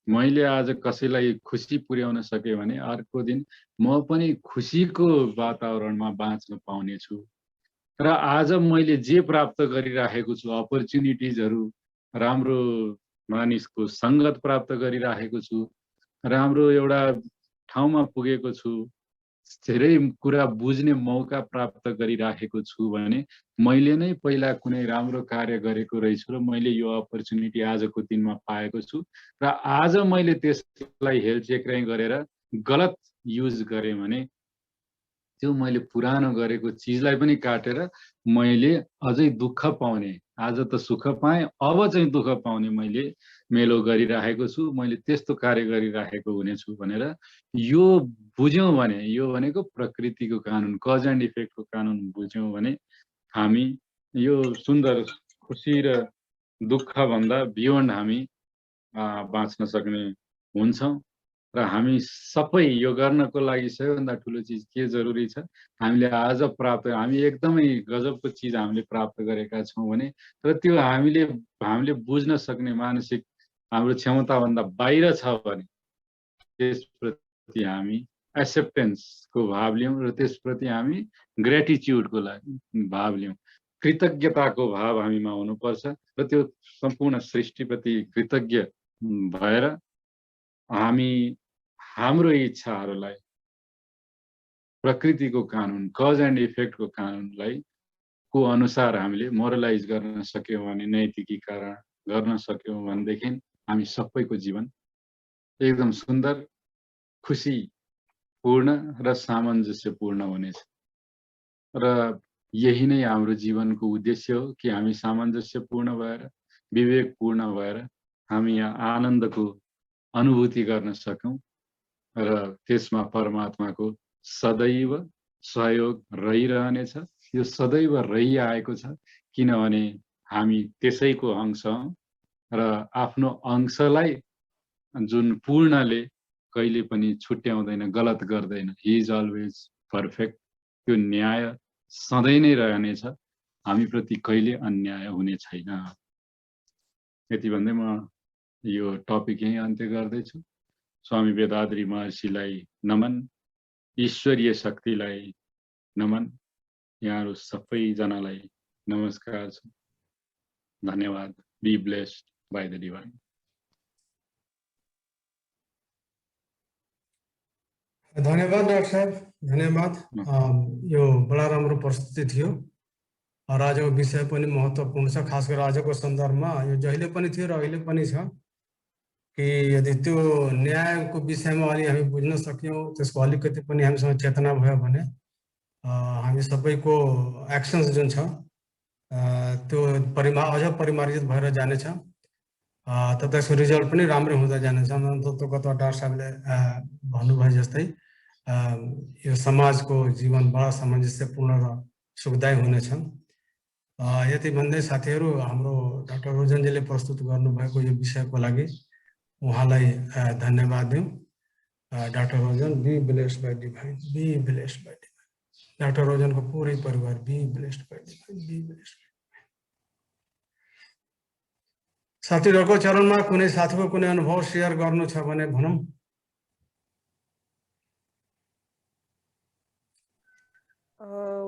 B: मैले आज कसैलाई खुसी पुर्याउन सकेँ भने अर्को दिन म पनि खुसीको वातावरणमा बाँच्न पाउनेछु। र आज मैले जे प्राप्त गरिराखेको छु, अपर्च्युनिटिजहरू, राम्रो मानिसको सङ्गत प्राप्त गरिराखेको छु, राम्रो एउटा ठाउँमा पुगेको छु, धेरै कुरा बुझ्ने मौका प्राप्त गरिराखेको छु भने मैले नै पहिला कुनै राम्रो कार्य गरेको रहेछु र मैले यो अपर्च्युनिटी आजको दिनमा पाएको छु र आज मैले त्यसलाई हेलचेक्राइ गरेर गलत युज गरेँ भने त्यो मैले पुरानो गरेको चिजलाई पनि काटेर मैले अझै दुःख पाउने, आज त सुख पाएँ, अब चाहिँ दुःख पाउने मैले मेलो गरिराखेको छु, मैले त्यस्तो कार्य गरिराखेको हुनेछु भनेर यो बुझ्यौँ भने, यो भनेको प्रकृतिको कानुन, कज एन्ड इफेक्टको कानुन बुझ्यौँ भने हामी यो सुन्दर खुसी र दुःखभन्दा बियोन्ड हामी बाँच्न सक्ने हुन्छौँ। र हामी सबै यो गर्नको लागि सबैभन्दा ठुलो चिज के जरुरी छ, हामीले आज प्राप्त, हामी एकदमै गजबको चिज हामीले प्राप्त गरेका छौँ भने र त्यो हामीले बुझ्न सक्ने मानसिक हाम्रो क्षमताभन्दा बाहिर छ भने त्यसप्रति हामी एक्सेप्टेन्सको भाव लियौँ र त्यसप्रति हामी ग्रेटिट्युडको भाव लियौँ, कृतज्ञताको भाव हामीमा हुनुपर्छ र त्यो सम्पूर्ण सृष्टिप्रति कृतज्ञ भएर हामी हाम्रो इच्छाहरूलाई प्रकृतिको कानुन, कज एन्ड इफेक्टको कानुनलाई को अनुसार हामीले मोरलाइज गर्न सक्यौँ भने, नैतिकीकरण गर्न सक्यौँ भनेदेखि हामी सबैको जीवन एकदम सुन्दर, खुसीपूर्ण र सामञ्जस्यपूर्ण हुनेछ। र यही नै हाम्रो जीवनको उद्देश्य हो कि हामी सामञ्जस्यपूर्ण भएर, विवेकपूर्ण भएर हामी यहाँ आनन्दको अनुभूति गर्न सकौँ र त्यसमा परमात्माको सदैव सहयोग रहिरहनेछ। यो सदैव रहिआएको छ किनभने हामी त्यसैको अंश हौँ र आफ्नो अंशलाई जुन पूर्णले कहिले पनि छुट्याउँदैन, गलत गर्दैन, हि इज अलवेज पर्फेक्ट। त्यो न्याय सधैँ नै रहनेछ, हामीप्रति कहिले अन्याय हुने छैन। यति भन्दै म यो टपिक यही अन्त्य गर्दैछु। स्वामी वेदाद्री महर्षिलाई नमन, ईश्वरीय शक्तिलाई नमन, यहाँहरू सबैजनालाई नमस्कार छ। धन्यवाद। Be blessed by the divine.
A: धन्यवाद डाक्टर साहब, धन्यवाद। यो बडा राम्रो प्रस्तुति थियो र आजको विषय पनि महत्त्वपूर्ण छ, खास गरेर आजको सन्दर्भमा यो जहिले पनि थियो र अहिले पनि छ कि यदि त्यो न्यायको विषयमा अलि हामी बुझ्न सक्यौँ, त्यसको अलिकति पनि हामीसँग चेतना भयो भने हामी सबैको एक्सन्स जुन छ त्यो अझ परिमार्जित भएर जानेछ, त त्यसको रिजल्ट पनि राम्रो हुँदै जानेछ। तत्त्वगत डाक्टर साहबले भन्नुभयो जस्तै यो समाजको जीवन बडा सामञ्जस्यपूर्ण र सुखदायी हुनेछ। यति भन्दै साथीहरू, हाम्रो डाक्टर रोजनजीले प्रस्तुत गर्नुभएको यो विषयको लागि उहाँलाई धन्यवाद दिउँ। Doctor Rojan, be blessed by divine, be blessed by divine. Doctor रोजनको पुरै परिवार be blessed by divine, be blessed. साथीहरूको चरणमा कुनै साथीको कुनै अनुभव सेयर गर्नु छ भने भनौँ।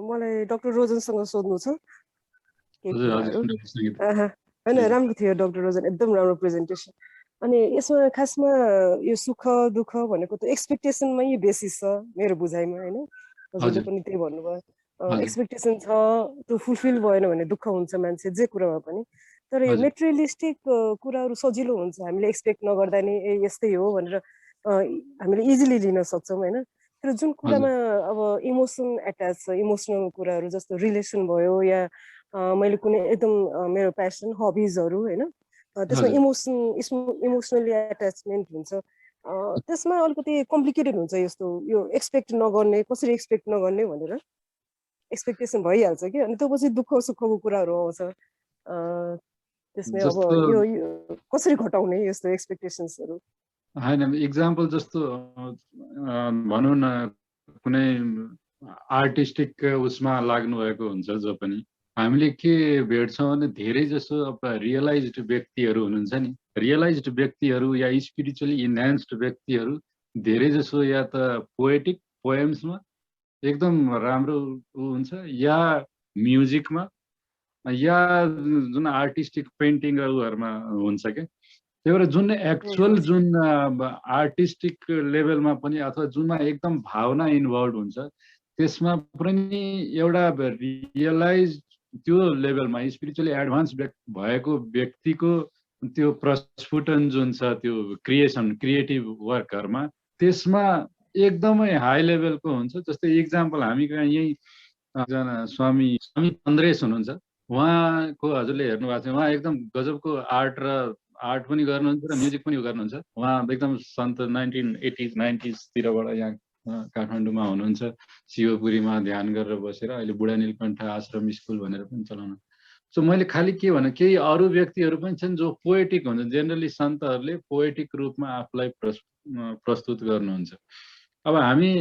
C: मलाई डाक्टर रोजनसँग सोध्नु छ। होइन, राम्रो थियो डाक्टर रोजन, एकदम राम्रो प्रेजेन्टेसन। अनि यसमा खासमा यो सुख दुःख भनेको त एक्सपेक्टेसनमै बेसिस छ मेरो बुझाइमा, होइन? हजुरले पनि त्यही भन्नुभयो।
B: हजुर
C: एक्सपेक्टेसन छ त्यो फुलफिल भएन भने दुःख हुन्छ मान्छे जे कुरामा पनि। तर यो
B: हजुर
C: मेटेरियलिस्टिक कुराहरू सजिलो हुन्छ, हामीले एक्सपेक्ट नगर्दा नि ए यस्तै हो भनेर हामीले इजिली लिन सक्छौँ होइन। तर जुन कुरामा अब इमोसन एट्याच छ, इमोसनल कुराहरू जस्तो रिलेसन भयो या मैले कुनै एकदम मेरो प्यासन हबिजहरू होइन, त्यसमा
B: हजुर
C: इमोसनली एट्याचमेन्ट हुन्छ, त्यसमा अलिकति कम्प्लिकेटेड हुन्छ यस्तो यो एक्सपेक्ट नगर्ने, कसरी एक्सपेक्ट नगर्ने भनेर एक्सपेक्टेसन भइहाल्छ कि, अनि त्यो पछि दुःख सुखको कुराहरू आउँछ। त्यसमै अब
B: जस्तो
C: यो कसरी घटाउने यस्तो एक्सपेक्टेसन्सहरू?
B: होइन इक्जाम्पल जस्तो भनौँ न कुनै आर्टिस्टिक उसमा लाग्नु भएको हुन्छ जो पनि, हामीले के भेट्छौँ भने धेरै जसो अब रियलाइज्ड व्यक्तिहरू हुनुहुन्छ नि, रियलाइज्ड व्यक्तिहरू या स्पिरिचुअली इन्हान्स्ड व्यक्तिहरू धेरै जसो या त पोएटिक पोएम्समा एकदम राम्रो हुन्छ या म्युजिकमा या जुन आर्टिस्टिक पेन्टिङहरूमा हुन्छ क्या। त्यही भएर जुन एक्चुअल जुन आर्टिस्टिक लेभलमा पनि अथवा जुनमा एकदम भावना इन्भल्भ हुन्छ त्यसमा पनि एउटा रियलाइज त्यो लेभलमा स्पिरिचुअली एडभान्स भएको व्यक्तिको त्यो प्रस्फुटन जुन छ त्यो क्रिएटिभ वर्कहरूमा त्यसमा एकदमै हाई लेभलको हुन्छ। जस्तै इक्जाम्पल हामी कहाँ यही एकजना स्वामी चन्द्रेश हुनुहुन्छ, उहाँको हजुरले हेर्नु भएको छ, उहाँ एकदम गजबको आर्ट पनि गर्नुहुन्छ र म्युजिक पनि गर्नुहुन्छ। उहाँ एकदम सन्त 1980s 90sतिरबाट यहाँ काठमाडौँमा हुनुहुन्छ, शिवपुरीमा ध्यान गरेर बसेर अहिले बुढा नीलकण्ठ आश्रम स्कुल भनेर पनि चलाउनु। सो मैले खालि के भने केही अरू व्यक्तिहरू पनि छन् जो पोएटिक हुन्छ, जेनरली सन्तहरूले पोएटिक रूपमा आफूलाई प्रस्तुत गर्नुहुन्छ। अब हामी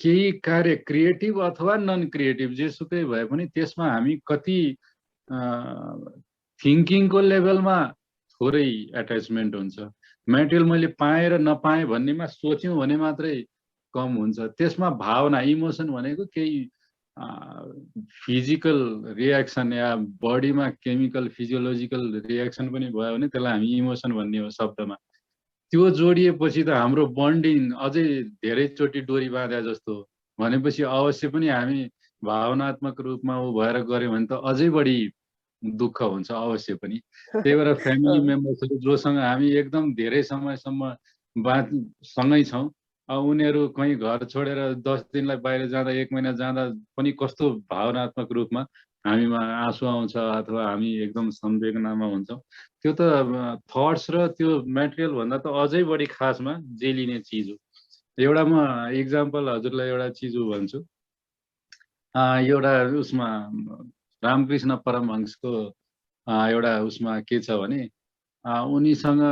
B: केही कार्य क्रिएटिभ अथवा नन क्रिएटिभ जेसुकै भए पनि त्यसमा हामी कति थिङ्किङको लेभलमा थोरै एट्याचमेन्ट हुन्छ। मेटेरियल मैले पाएँ र नपाएँ भन्नेमा सोच्यौँ भने मात्रै कम हुन्छ। त्यसमा भावना इमोसन भनेको केही फिजिकल रियाक्सन या बडीमा केमिकल फिजियोलोजिकल रियाक्सन पनि भयो भने त्यसलाई हामी इमोसन भन्ने हो शब्दमा। त्यो जोडिएपछि त हाम्रो बन्डिङ अझै धेरैचोटि डोरी बाँधे जस्तो भनेपछि अवश्य पनि हामी भावनात्मक रूपमा ऊ भएर गऱ्यौँ भने त अझै बढी दुःख हुन्छ अवश्य पनि। त्यही भएर फ्यामिली मेम्बर्सहरू जोसँग हामी एकदम धेरै समयसम्म सँगै छौँ, उनीहरू कहीँ घर छोडेर 10 दिनलाई बाहिर जाँदा 1 महिना जाँदा पनि कस्तो भावनात्मक रूपमा हामीमा आँसु आउँछ अथवा हामी एकदम संवेदनामा हुन्छौँ। त्यो त थट्स र त्यो मेटेरियल भन्दा त अझै बढी खासमा जेलिने चिज हो। एउटा म इक्जाम्पल हजुरलाई एउटा चिज भन्छु। एउटा उसमा रामकृष्ण परमहंसको एउटा उसमा के छ भने उनीसँग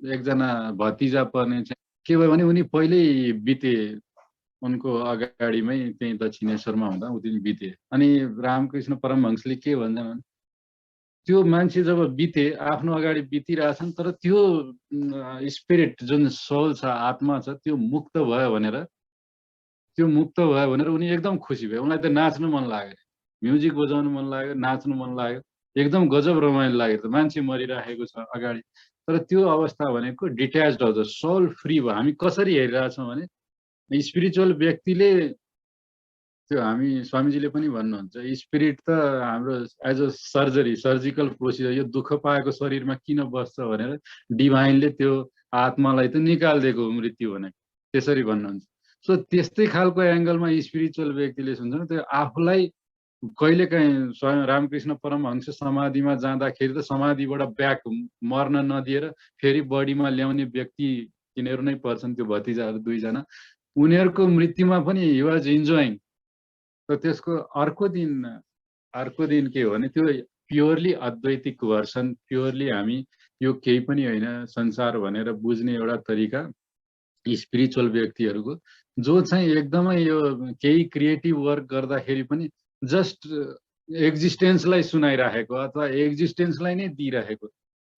B: एकजना भतिजा पर्ने चाहिँ के भयो भने उनी पहिल्यै बिते, उनको अगाडिमै त्यही दक्षिणेश्वरमा हुँदा उनी बिते। अनि रामकृष्ण परमहंसले के भन्छन् भने त्यो मान्छे जब बिते आफ्नो अगाडि बितिरहेछन् तर त्यो स्पिरिट जुन सोल छ आत्मा छ त्यो मुक्त भयो भनेर उनी एकदम खुसी भए। उनलाई त नाच्नु मन लाग्यो, म्युजिक बजाउनु मन लाग्यो, नाच्नु मन लाग्यो, एकदम गजब रमाइलो लाग्यो। त मान्छे मरिरहेको छ अगाडि तर त्यो अवस्था भनेको डिट्याच्ड हो, सोल फ्री भयो। हामी कसरी हेरिरहेछौँ भने स्पिरिचुअल व्यक्तिले त्यो हामी स्वामीजीले पनि भन्नुहुन्छ स्पिरिट त हाम्रो एज अ सर्जिकल प्रोसिजर, यो दुःख पाएको शरीरमा किन बस्छ भनेर डिभाइनले त्यो आत्मालाई त निकालिदिएको मृत्यु भने त्यसरी भन्नुहुन्छ। सो त्यस्तै खालको एङ्गलमा स्पिरिचुअल व्यक्तिले सुन्छ त्यो आफूलाई कहिलेकाहीँ स्वयं रामकृष्ण परमहंस समाधिमा जाँदाखेरि त समाधिबाट ब्याक मर्न नदिएर फेरि बडीमा ल्याउने व्यक्ति तिनीहरू नै पर्छन्, त्यो भतिजाहरू दुईजना। उनीहरूको मृत्युमा पनि हि वाज इन्जोइङ। र त्यसको अर्को दिन के हो भने त्यो प्योरली अद्वैतिक भर्सन, प्योरली हामी यो केही पनि होइन संसार भनेर बुझ्ने एउटा तरिका स्पिरिचुअल व्यक्तिहरूको जो चाहिँ एकदमै यो केही क्रिएटिभ वर्क गर्दाखेरि पनि जस्ट एक्जिस्टेन्सलाई सुनाइराखेको अथवा एक्जिस्टेन्सलाई नै दिइरहेको,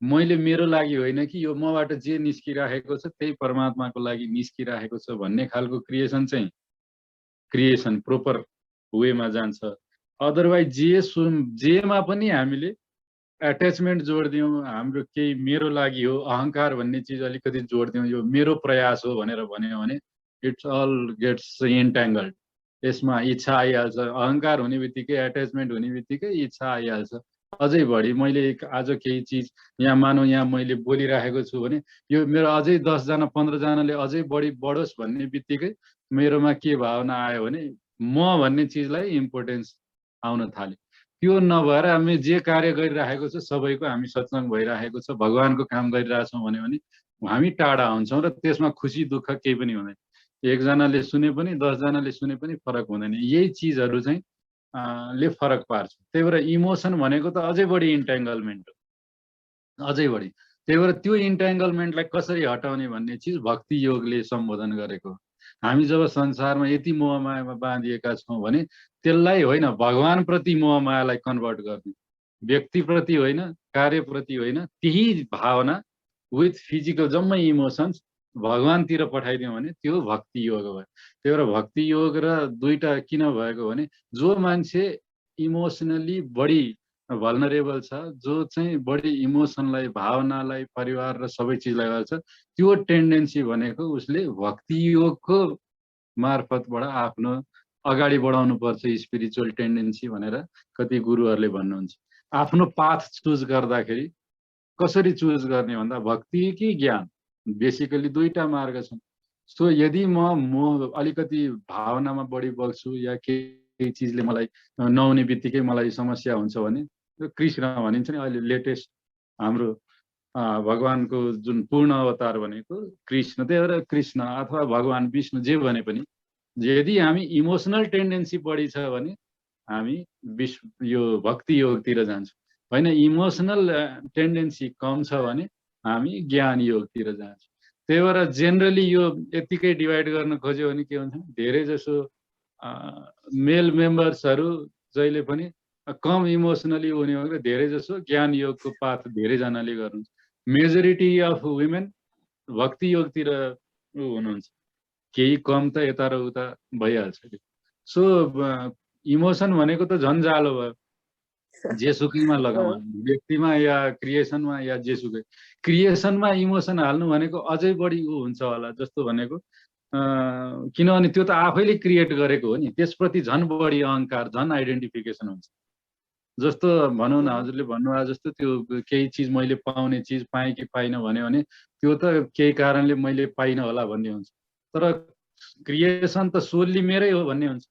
B: मैले मेरो लागि होइन कि यो मबाट जे निस्किरहेको छ त्यही परमात्माको लागि निस्किरहेको छ भन्ने खालको क्रिएसन प्रोपर वेमा जान्छ। अदरवाइज जेमा पनि हामीले एट्याचमेन्ट जोडिदिउँ, हाम्रो केही मेरो लागि हो अहङ्कार भन्ने चिज अलिकति जोडिदिउँ, यो मेरो प्रयास हो भनेर भन्यो भने इट्स अल गेट्स इन्ट्याङ्गल्ड। यसमा इच्छा आइहाल्छ, अहङ्कार हुने बित्तिकै, एट्याचमेन्ट हुने बित्तिकै इच्छा आइहाल्छ। अझै बढी मैले आज केही चिज यहाँ मानौ यहाँ मैले बोलिराखेको छु भने यो मेरो अझै 10 जना 15 जनाले अझै बढी बढोस् भन्ने बित्तिकै मेरोमा के भावना आयो भने म भन्ने चिजलाई इम्पोर्टेन्स आउन थाल्यो। त्यो नभएर हामी जे कार्य गरिराखेको छ सबैको हामी सत्सङ्ग भइराखेको छ, भगवानको काम गरिरहेछौँ भने हामी टाढा हुन्छौँ र त्यसमा खुसी दुःख केही पनि हुँदैन। एकजनाले सुने पनि 10 जनाले सुने पनि फरक हुँदैन। यही चिजहरू चाहिँ ले फरक पार्छ। त्यही भएर इमोसन भनेको त अझै बढी इन्ट्याङ्गलमेन्ट हो, अझै बढी। त्यही भएर त्यो इन्ट्याङ्गलमेन्टलाई कसरी हटाउने भन्ने चिज भक्ति योगले सम्बोधन गरेको। हामी जब संसारमा यति मोहमायामा बाँधिएका छौँ भने त्यसलाई होइन भगवानप्रति मोहमायालाई कन्भर्ट गर्ने, व्यक्तिप्रति होइन, कार्यप्रति होइन, त्यही भावना विथ फिजिकल जम्मै इमोसन्स भगवानतिर पठाइदियौँ भने त्यो भक्ति योग भयो। त्यही भएर भक्ति योग र दुईटा किन भएको भने जो मान्छे इमोसनली बढी भल्नरेबल छ, जो चाहिँ बढी इमोसनलाई, भावनालाई, परिवार र सबै चिजलाई गर्छ, त्यो टेन्डेन्सी भनेको उसले भक्ति योगको मार्फतबाट आफ्नो अगाडि बढाउनु पर्छ स्पिरिचुअल टेन्डेन्सी भनेर कति गुरुहरूले भन्नुहुन्छ। आफ्नो पाथ चुज गर्दाखेरि कसरी चुज गर्ने भन्दा भक्ति कि ज्ञान, बेसिकली दुईटा मार्ग छन्। सो यदि म अलिकति भावनामा बढी बग्छु या केही चिजले मलाई नहुने बित्तिकै मलाई समस्या हुन्छ भने कृष्ण भनिन्छ नि अहिले लेटेस्ट हाम्रो भगवानको जुन पूर्ण अवतार भनेको कृष्ण। त्यही भएर कृष्ण अथवा भगवान विष्णु जे भने पनि यदि हामी इमोसनल टेन्डेन्सी बढी छ भने हामी यो भक्ति योगतिर जान्छौँ, होइन इमोसनल टेन्डेन्सी कम छ भने हामी ज्ञान योगतिर जान्छौँ। त्यही भएर जेनरली यो यतिकै डिभाइड गर्न खोज्यो भने के हुन्छ, धेरै जसो मेल मेम्बर्सहरू जहिले पनि कम इमोसनली हुने हो भने धेरै जसो ज्ञान योगको पाथ धेरैजनाले गर्नुहुन्छ। मेजोरिटी अफ वुमेन भक्ति योगतिर हुनुहुन्छ, केही कम त यता र उता भइहाल्छ। सो इमोसन भनेको त झन् जालो भयो, जेसुकैमा लगाउँ, व्यक्तिमा या क्रिएसनमा या जेसुकै। क्रिएसनमा इमोसन हाल्नु भनेको अझै बढी हुन्छ होला जस्तो भनेको, किनभने त्यो त आफैले क्रिएट गरेको हो नि, त्यसप्रति झन् बढी अहङ्कार, झन् आइडेन्टिफिकेसन हुन्छ। जस्तो भनौँ न हजुरले भन्नुभयो जस्तो त्यो केही चिज मैले पाउने चिज पाएँ कि पाइनँ भन्यो भने त्यो त केही कारणले मैले पाइनँ होला भन्ने हुन्छ, तर क्रिएसन त सोल्ली मेरै हो भन्ने हुन्छ।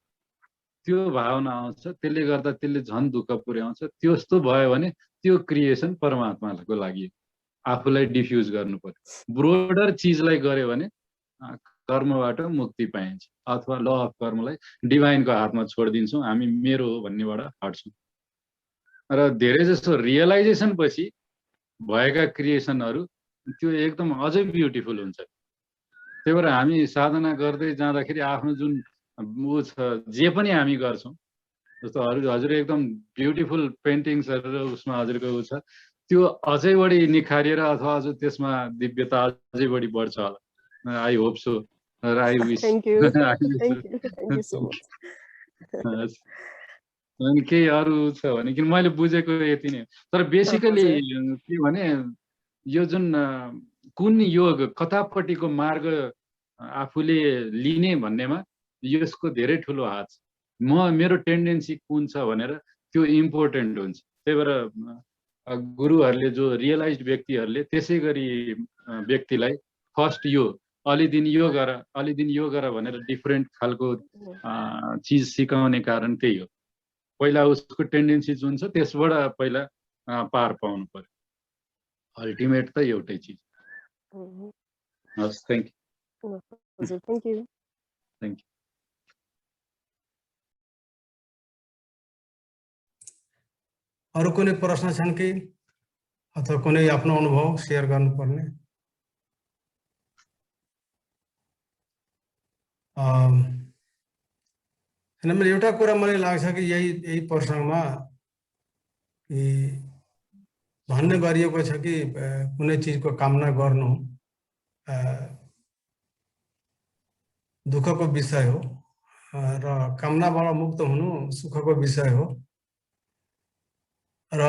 B: त्यो भावना आउँछ, त्यसले गर्दा त्यसले झन् दुःख पुर्याउँछ। त्यस्तो भयो भने त्यो क्रिएसन परमात्माको लागि आफूलाई डिफ्युज गर्नु पर्यो। ब्रोडर चिजलाई गर्यो भने कर्मबाट मुक्ति पाइन्छ, अथवा ल अफ कर्मलाई डिभाइनको हातमा छोडिदिन्छौँ, हामी मेरो हो भन्नेबाट हट्छौँ। र धेरै जस्तो रियलाइजेसन पछि भएका क्रिएसनहरू त्यो एकदम अझै ब्युटिफुल हुन्छ। त्यही भएर हामी साधना गर्दै जाँदाखेरि आफ्नो जुन ऊ छ, जे पनि हामी गर्छौँ, जस्तो हजुर एकदम ब्युटिफुल पेन्टिङ्सहरू उसमा हजुरको ऊ छ, त्यो अझै बढी निखारिएर अथवा अझ त्यसमा दिव्यता अझै बढी बढ्छ होला। आई होप सो र आई विश। अनि केही अरू छ भने कि मैले बुझेको यति नै। तर बेसिकली के भने यो जुन कुन योग कतापट्टिको मार्ग आफूले लिने भन्नेमा यसको धेरै ठुलो हात छ। मेरो टेन्डेन्सी कुन छ भनेर त्यो इम्पोर्टेन्ट हुन्छ। त्यही भएर गुरुहरूले जो रियलाइज्ड व्यक्तिहरूले त्यसै गरी व्यक्तिलाई फर्स्ट यो अलिदिन यो गर, अलिदिन यो गर भनेर डिफ्रेन्ट खालको चिज सिकाउने कारण त्यही हो। पहिला उसको टेन्डेन्सी जुन छ त्यसबाट पहिला पार पाउनु पर्यो। अल्टिमेट त एउटै चिज। हस्, थ्याङ्क यू।
C: हजुर, थ्याङ्क यू।
B: Thank you.
A: अरू कुनै प्रश्न छन् कि अथवा कुनै आफ्नो अनुभव सेयर गर्नुपर्ने? मैले एउटा कुरा मलाई लाग्छ कि यही प्रसङ्गमा भन्ने गरिएको छ कि कुनै चिजको कामना गर्नु दुःखको विषय हो र कामनाबाट मुक्त हुनु सुखको विषय हो र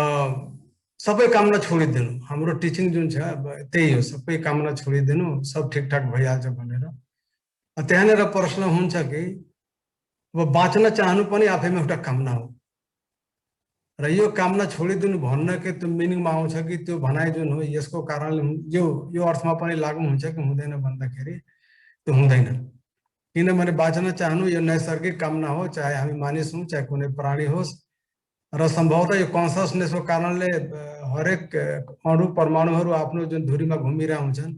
A: सबै कामना छोडिदिनु। हाम्रो टिचिङ जुन छ त्यही हो, सबै कामना छोडिदिनु, सब ठिकठाक भइहाल्छ भनेर। त्यहाँनिर प्रश्न हुन्छ कि अब बाँच्न चाहनु पनि आफैमा एउटा कामना हो र यो कामना छोडिदिनु भन्न के त्यो मिनिङमा आउँछ कि त्यो भनाइ जुन हो यसको कारणले यो अर्थमा पनि लागू हुन्छ कि हुँदैन भन्दाखेरि त्यो हुँदैन। किनभने बाँच्न चाहनु यो नैसर्गिक कामना हो, चाहे हामी मानिस हौँ चाहे कुनै प्राणी होस् र सम्भवतः यो कन्सियसनेसको कारणले हरेक अणु परमाणुहरू आफ्नो जुन धुरीमा घुमिरहेका हुन्छन्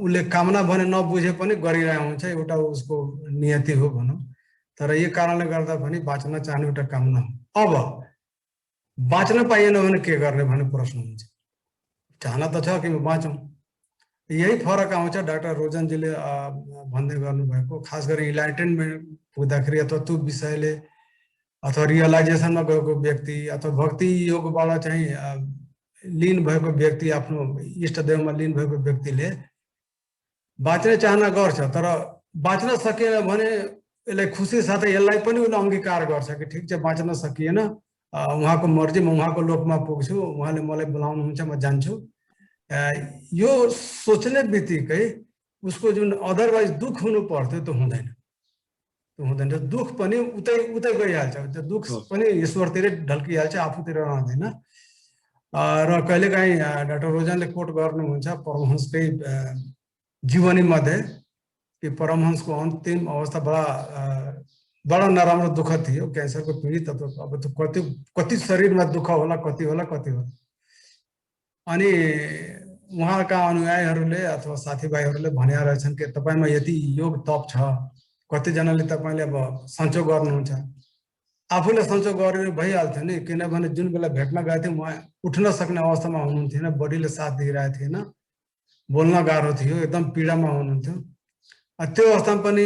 A: उसले कामना भने नबुझे पनि गरिरहेको हुन्छ, एउटा उसको नियति हो भनौँ। तर यो कारणले गर्दा पनि बाँच्न चाहनु एउटा कामना हो। अब बाँच्न पाइएन भने के गर्ने भन्ने प्रश्न हुन्छ। चाहना त छ कि बाँचौँ। यही फरक आउँछ डाक्टर रोजनजीले भन्दै गर्नुभएको, खास गरी इन्लाइटेनमेन्ट पुग्दाखेरि अथवा त्यो विषयले अथवा रियलाइजेसनमा गएको व्यक्ति अथवा भक्ति योगबाट चाहिँ लीन भएको व्यक्ति, आफ्नो इष्टदेवमा लीन भएको व्यक्तिले बाँच्ने चाहना गर्छ, तर बाँच्न सकिएन भने यसलाई खुसी साथै यसलाई पनि उसले अङ्गीकार गर्छ कि ठिक छ बाँच्न सकिएन, उहाँको मर्जी, म उहाँको लोकमा पुग्छु, उहाँले मलाई बोलाउनुहुन्छ म जान्छु। यो सोच्ने बित्तिकै उसको जुन अदरवाइज दुःख हुनु पर्थ्यो त्यो हुँदैन, त्यो हुँदैन। दुःख पनि उतै उतै गइहाल्छ, त्यो दुःख पनि ईश्वरतिरै ढल्किहाल्छ, आफूतिर रहँदैन। र कहिलेकाहीँ डाक्टर रोजनले कोट गर्नुहुन्छ परमहंसकै जीवनी मध्ये कि परमहंसको अन्तिम अवस्था बडा नराम्रो दुःख थियो, क्यान्सरको पीडित। अब त्यो कति शरीरमा दुःख होला, कति होला। अनि उहाँका अनुयायीहरूले अथवा साथीभाइहरूले भनेका रहेछन् कि तपाईँमा यति योग तप छ, कतिजनाले तपाईँले अब सन्चो गर्नुहुन्छ। आफूले सन्चो गरेर भइहाल्थ्यो नि, किनभने जुन बेला भेट्न गएको थिएँ उहाँ उठ्न सक्ने अवस्थामा हुनुहुन्थेन, बडीले साथ दिइरहेको थिएन, बोल्न गाह्रो थियो, एकदम पीडामा हुनुहुन्थ्यो। त्यो अवस्थामा पनि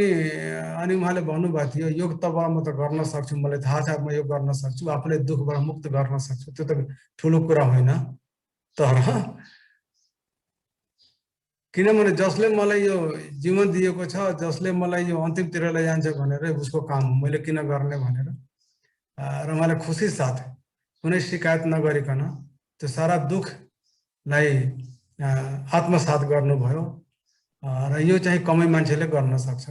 A: अनि उहाँले भन्नुभएको थियो योग तपबाट म त गर्न सक्छु, मलाई थाहा छ म यो गर्न सक्छु, आफूले दुःखबाट मुक्त गर्न सक्छु, त्यो त ठुलो कुरा होइन। तर किनभने जसले मलाई यो जीवन दिएको छ, जसले मलाई यो अन्तिमतिर लैजान्छ भनेर उसको काम हो, मैले किन गर्ने भनेर। र उहाँले खुसी साथ कुनै शिकायत नगरिकन त्यो सारा दुःखलाई आत्मसात गर्नुभयो। र यो चाहिँ कमै मान्छेले गर्न सक्छ।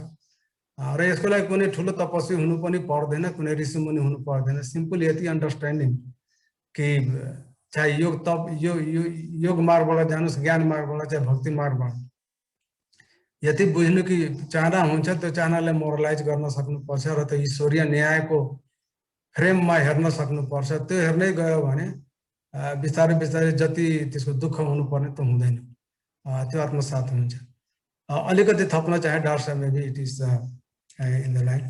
A: र यसको लागि कुनै ठुलो तपस्वी हुनु पनि पर्दैन, कुनै ऋषिमुनि हुनु पर्दैन। सिम्पल यति अन्डरस्ट्यान्डिङ कि चाहे योग तप योग मार्गबाट जानुहोस्, ज्ञान मार्गबाट चाहे भक्ति मार्गबाट, यति बुझ्नु कि चाहना हुन्छ, त्यो चाहनालाई मोरलाइज गर्न सक्नुपर्छ र त्यो ईश्वरीय न्यायको फ्रेममा हेर्न सक्नुपर्छ। त्यो हेर्नै गयो भने बिस्तारै बिस्तारै जति त्यसको दुःख हुनुपर्ने त्यो हुँदैन, त्यो आत्मसात हुन्छ। अलिकति थप्न चाहे डाक्टर साहब, maybe it is in the line.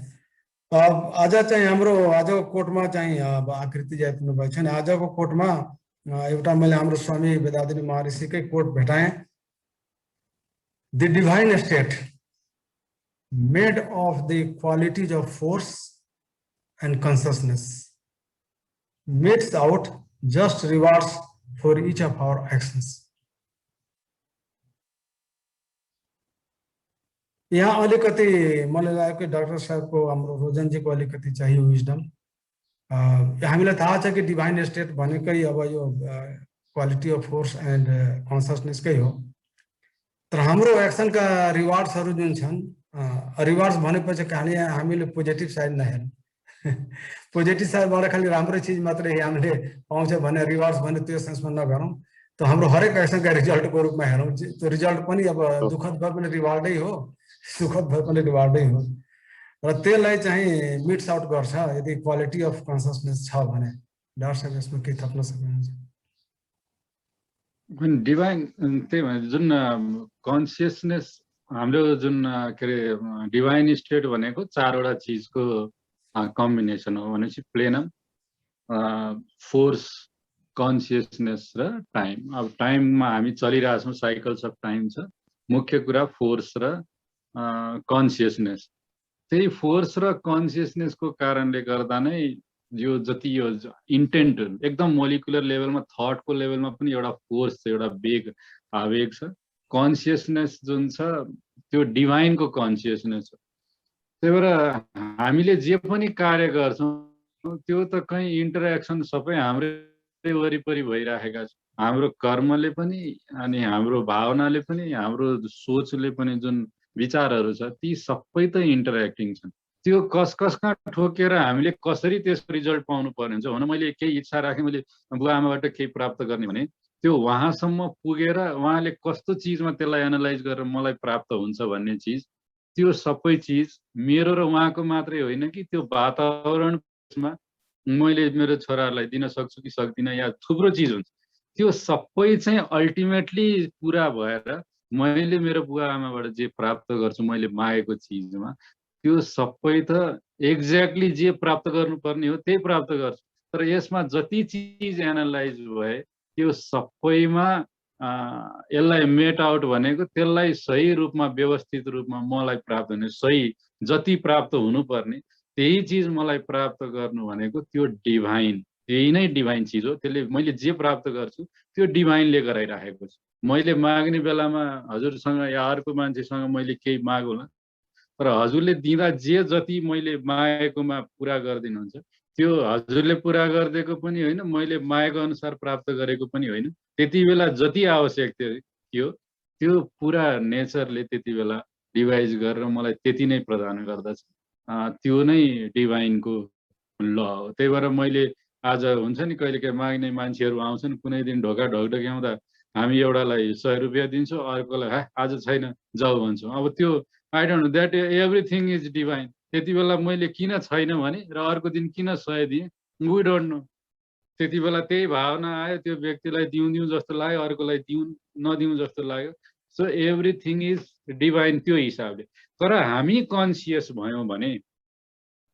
A: आज चाहिँ हाम्रो आजको कोटमा चाहिँ अब आकृति जाइपुग्नु भएको छ नि। आजको कोटमा एउटा मैले हाम्रो स्वामी वेदान्त महर्षिकै कोट भेटाएँ। The divine state made of the qualities of force and consciousness metes out just rewards for each of our actions. यहाँ अलिकति मलाई लाग्यो कि डाक्टर साहबको हाम्रो रोजनजीको अलिकति चाहियो विजडम। हामीलाई थाहा छ कि डिभाइन स्टेट भनेकै अब यो क्वालिटी अफ फोर्स एन्ड कन्सियसनेसकै हो, तर हाम्रो एक्सनका रिवार्ड्सहरू जुन छन्, रिवार्ड्स भनेपछि खालि हामीले पोजिटिभ साइड नहेर्नु, पोजिटिभ साइडबाट खालि राम्रो चिज मात्रै हामीले पाउँछ भने रिवार्ड्स भने त्यो सेन्समा नगरौँ। त हाम्रो हरेक एक्सनका रिजल्टको रूपमा हेरौँ। त्यो रिजल्ट पनि अब दुःखद भए पनि रिवार्डै हो, सुखद भए पनि रिवार्डै हो, र त्यसलाई चाहिँ मिट्स आउट गर्छ यदि क्वालिटी अफ कन्सियसनेस छ भने। डाक्टर साहब यसमा के थप्न सक्नुहुन्छ?
B: डिभाइन त्यही भने जुन कन्सियसनेस हाम्रो जुन के अरे डिभाइन स्टेट भनेको चारवटा चिजको कम्बिनेसन हो भनेपछि प्लेनम, फोर्स, कन्सियसनेस र टाइम। अब टाइममा हामी चलिरहेछौँ, साइकल्स अफ टाइम छ। मुख्य कुरा फोर्स र कन्सियसनेस। त्यही फोर्स र कन्सियसनेसको कारणले गर्दा नै यो जति यो इन्टेन्ट एकदम मोलिकुलर लेभलमा, थटको लेभलमा पनि एउटा फोर्स छ, एउटा वेग, आवेग छ। कन्सियसनेस जुन छ त्यो डिभाइनको कन्सियसनेस हो। त्यही भएर हामीले जे पनि कार्य गर्छौँ त्यो त कहीँ इन्टरेक्सन सबै हाम्रै वरिपरि भइराखेका छ। हाम्रो कर्मले पनि अनि हाम्रो भावनाले पनि हाम्रो सोचले पनि जुन विचारहरू छ ती सबै त इन्टरेक्टिङ छन्। त्यो कसमा ठोकेर हामीले कसरी त्यसको रिजल्ट पाउनु पर्ने हुन्छ हुन मैले केही इच्छा राखेँ मैले बुवा आमाबाट केही प्राप्त गर्ने भने त्यो उहाँसम्म पुगेर उहाँले कस्तो चिजमा त्यसलाई एनालाइज गरेर मलाई प्राप्त हुन्छ भन्ने चिज त्यो सबै चिज मेरो र उहाँको मात्रै होइन कि त्यो वातावरणमा मैले मेरो छोराहरूलाई दिन सक्छु कि सक्दिनँ या थुप्रो चिज हुन्छ त्यो सबै चाहिँ अल्टिमेटली पुरा भएर मैले मेरो बुवा आमाबाट जे प्राप्त गर्छु मैले मागेको चिजमा त्यो सबै त एक्ज्याक्टली जे प्राप्त गर्नुपर्ने हो त्यही प्राप्त गर्छु तर यसमा जति चिज एनालाइज भए त्यो सबैमा यसलाई मेट आउट भनेको त्यसलाई सही रूपमा व्यवस्थित रूपमा मलाई प्राप्त हुने सही जति प्राप्त हुनुपर्ने त्यही चिज मलाई प्राप्त गर्नु भनेको त्यो डिभाइन त्यही नै डिभाइन चिज हो त्यसले मैले जे प्राप्त गर्छु त्यो डिभाइनले गराइराखेको छु मैले माग्ने बेलामा हजुरसँग या अर्को मान्छेसँग मैले केही मागौँला तर हजुरले दिँदा जे जति मैले मागेकोमा पुरा गरिदिनुहुन्छ त्यो हजुरले पुरा गरिदिएको पनि होइन मैले मागेको अनुसार प्राप्त गरेको पनि होइन त्यति बेला जति आवश्यक थियो त्यो पुरा नेचरले त्यति बेला डिभाइज गरेर मलाई त्यति नै प्रदान गर्दछ त्यो नै डिभाइनको ल हो त्यही भएर मैले आज हुन्छ नि कहिलेकाहीँ माग्ने मान्छेहरू आउँछन् कुनै दिन ढोका ढकढक्याउँदा हामी एउटालाई 100 रुपियाँ दिन्छौँ अर्कोलाई आज छैन जाऊ भन्छौँ अब त्यो I don't know that everything is divine त्यति बेला मैले किन छैन भने र अर्को दिन किन 100 दिएँ वी डोन्ट नो त्यति बेला त्यही भावना आयो त्यो व्यक्तिलाई दिउँ जस्तो लाग्यो अर्कोलाई नदिउँ जस्तो लाग्यो सो एभ्रिथिङ इज डिभाइन त्यो हिसाबले तर हामी कन्सियस भयौँ भने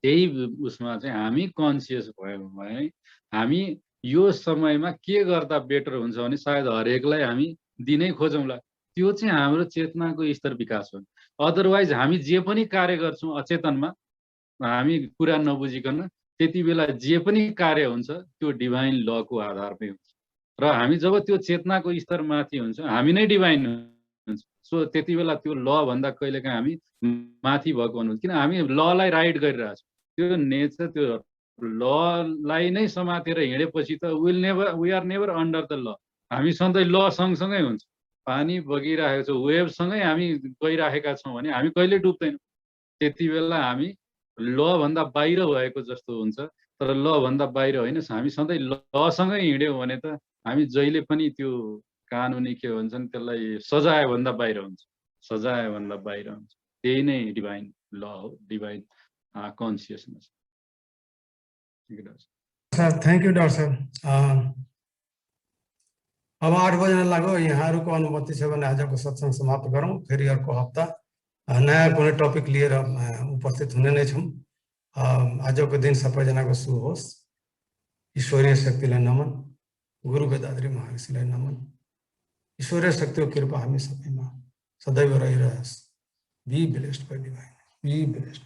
B: त्यही उसमा चाहिँ हामी कन्सियस भयौँ भने हामी यो समयमा के गर्दा बेटर हुन्छ भने सायद हरेकलाई हामी दिनै खोजौँला त्यो चाहिँ हाम्रो चेतनाको स्तर विकास हो अदरवाइज हामी जे पनि कार्य गर्छौँ अचेतनमा हामी कुरा नबुझिकन त्यति बेला जे पनि कार्य हुन्छ त्यो डिभाइन लको आधारमै हुन्छ र हामी जब त्यो चेतनाको स्तर माथि हुन्छ हामी नै डिभाइन हुन्छ सो त्यति बेला त्यो ल भन्दा कहिलेकाहीँ हामी माथि भएको हुनुहुन्छ किन हामी ललाई राइड गरिरहेको छौँ त्यो नेचर त्यो ललाई नै समातेर हिँडेपछि त we are never under the law हामी सधैँ ल सँगसँगै हुन्छ पानी बगिरहेको छ वेभसँगै हामी गइरहेका छौँ भने हामी कहिले डुब्दैनौँ त्यति बेला हामी ल भन्दा बाहिर भएको जस्तो हुन्छ तर ल भन्दा बाहिर होइन हामी सधैँ लसँगै हिँड्यौँ भने त हामी जहिले पनि त्यो कानुनी के भन्छन् त्यसलाई सजाय भन्दा बाहिर हुन्छ त्यही नै डिभाइन ल हो divine consciousness
A: sir thank you doctor sir अब 8 बज्न लाग्यो यहाँहरूको अनुमति छ भने आजको सत्संग समाप्त गरौँ फेरि अर्को हप्ता नयाँ कुनै टपिक लिएर उपस्थित हुने नै छौँ आजको दिन सबैजनाको शुभ होस् ईश्वरीय शक्तिलाई नमन गुरु वेदाद्री महर्षिलाई नमन ईश्वरीय शक्तिको कृपा हामी सबैमा सदैव रहिरहोस् be blessed by divine be blessed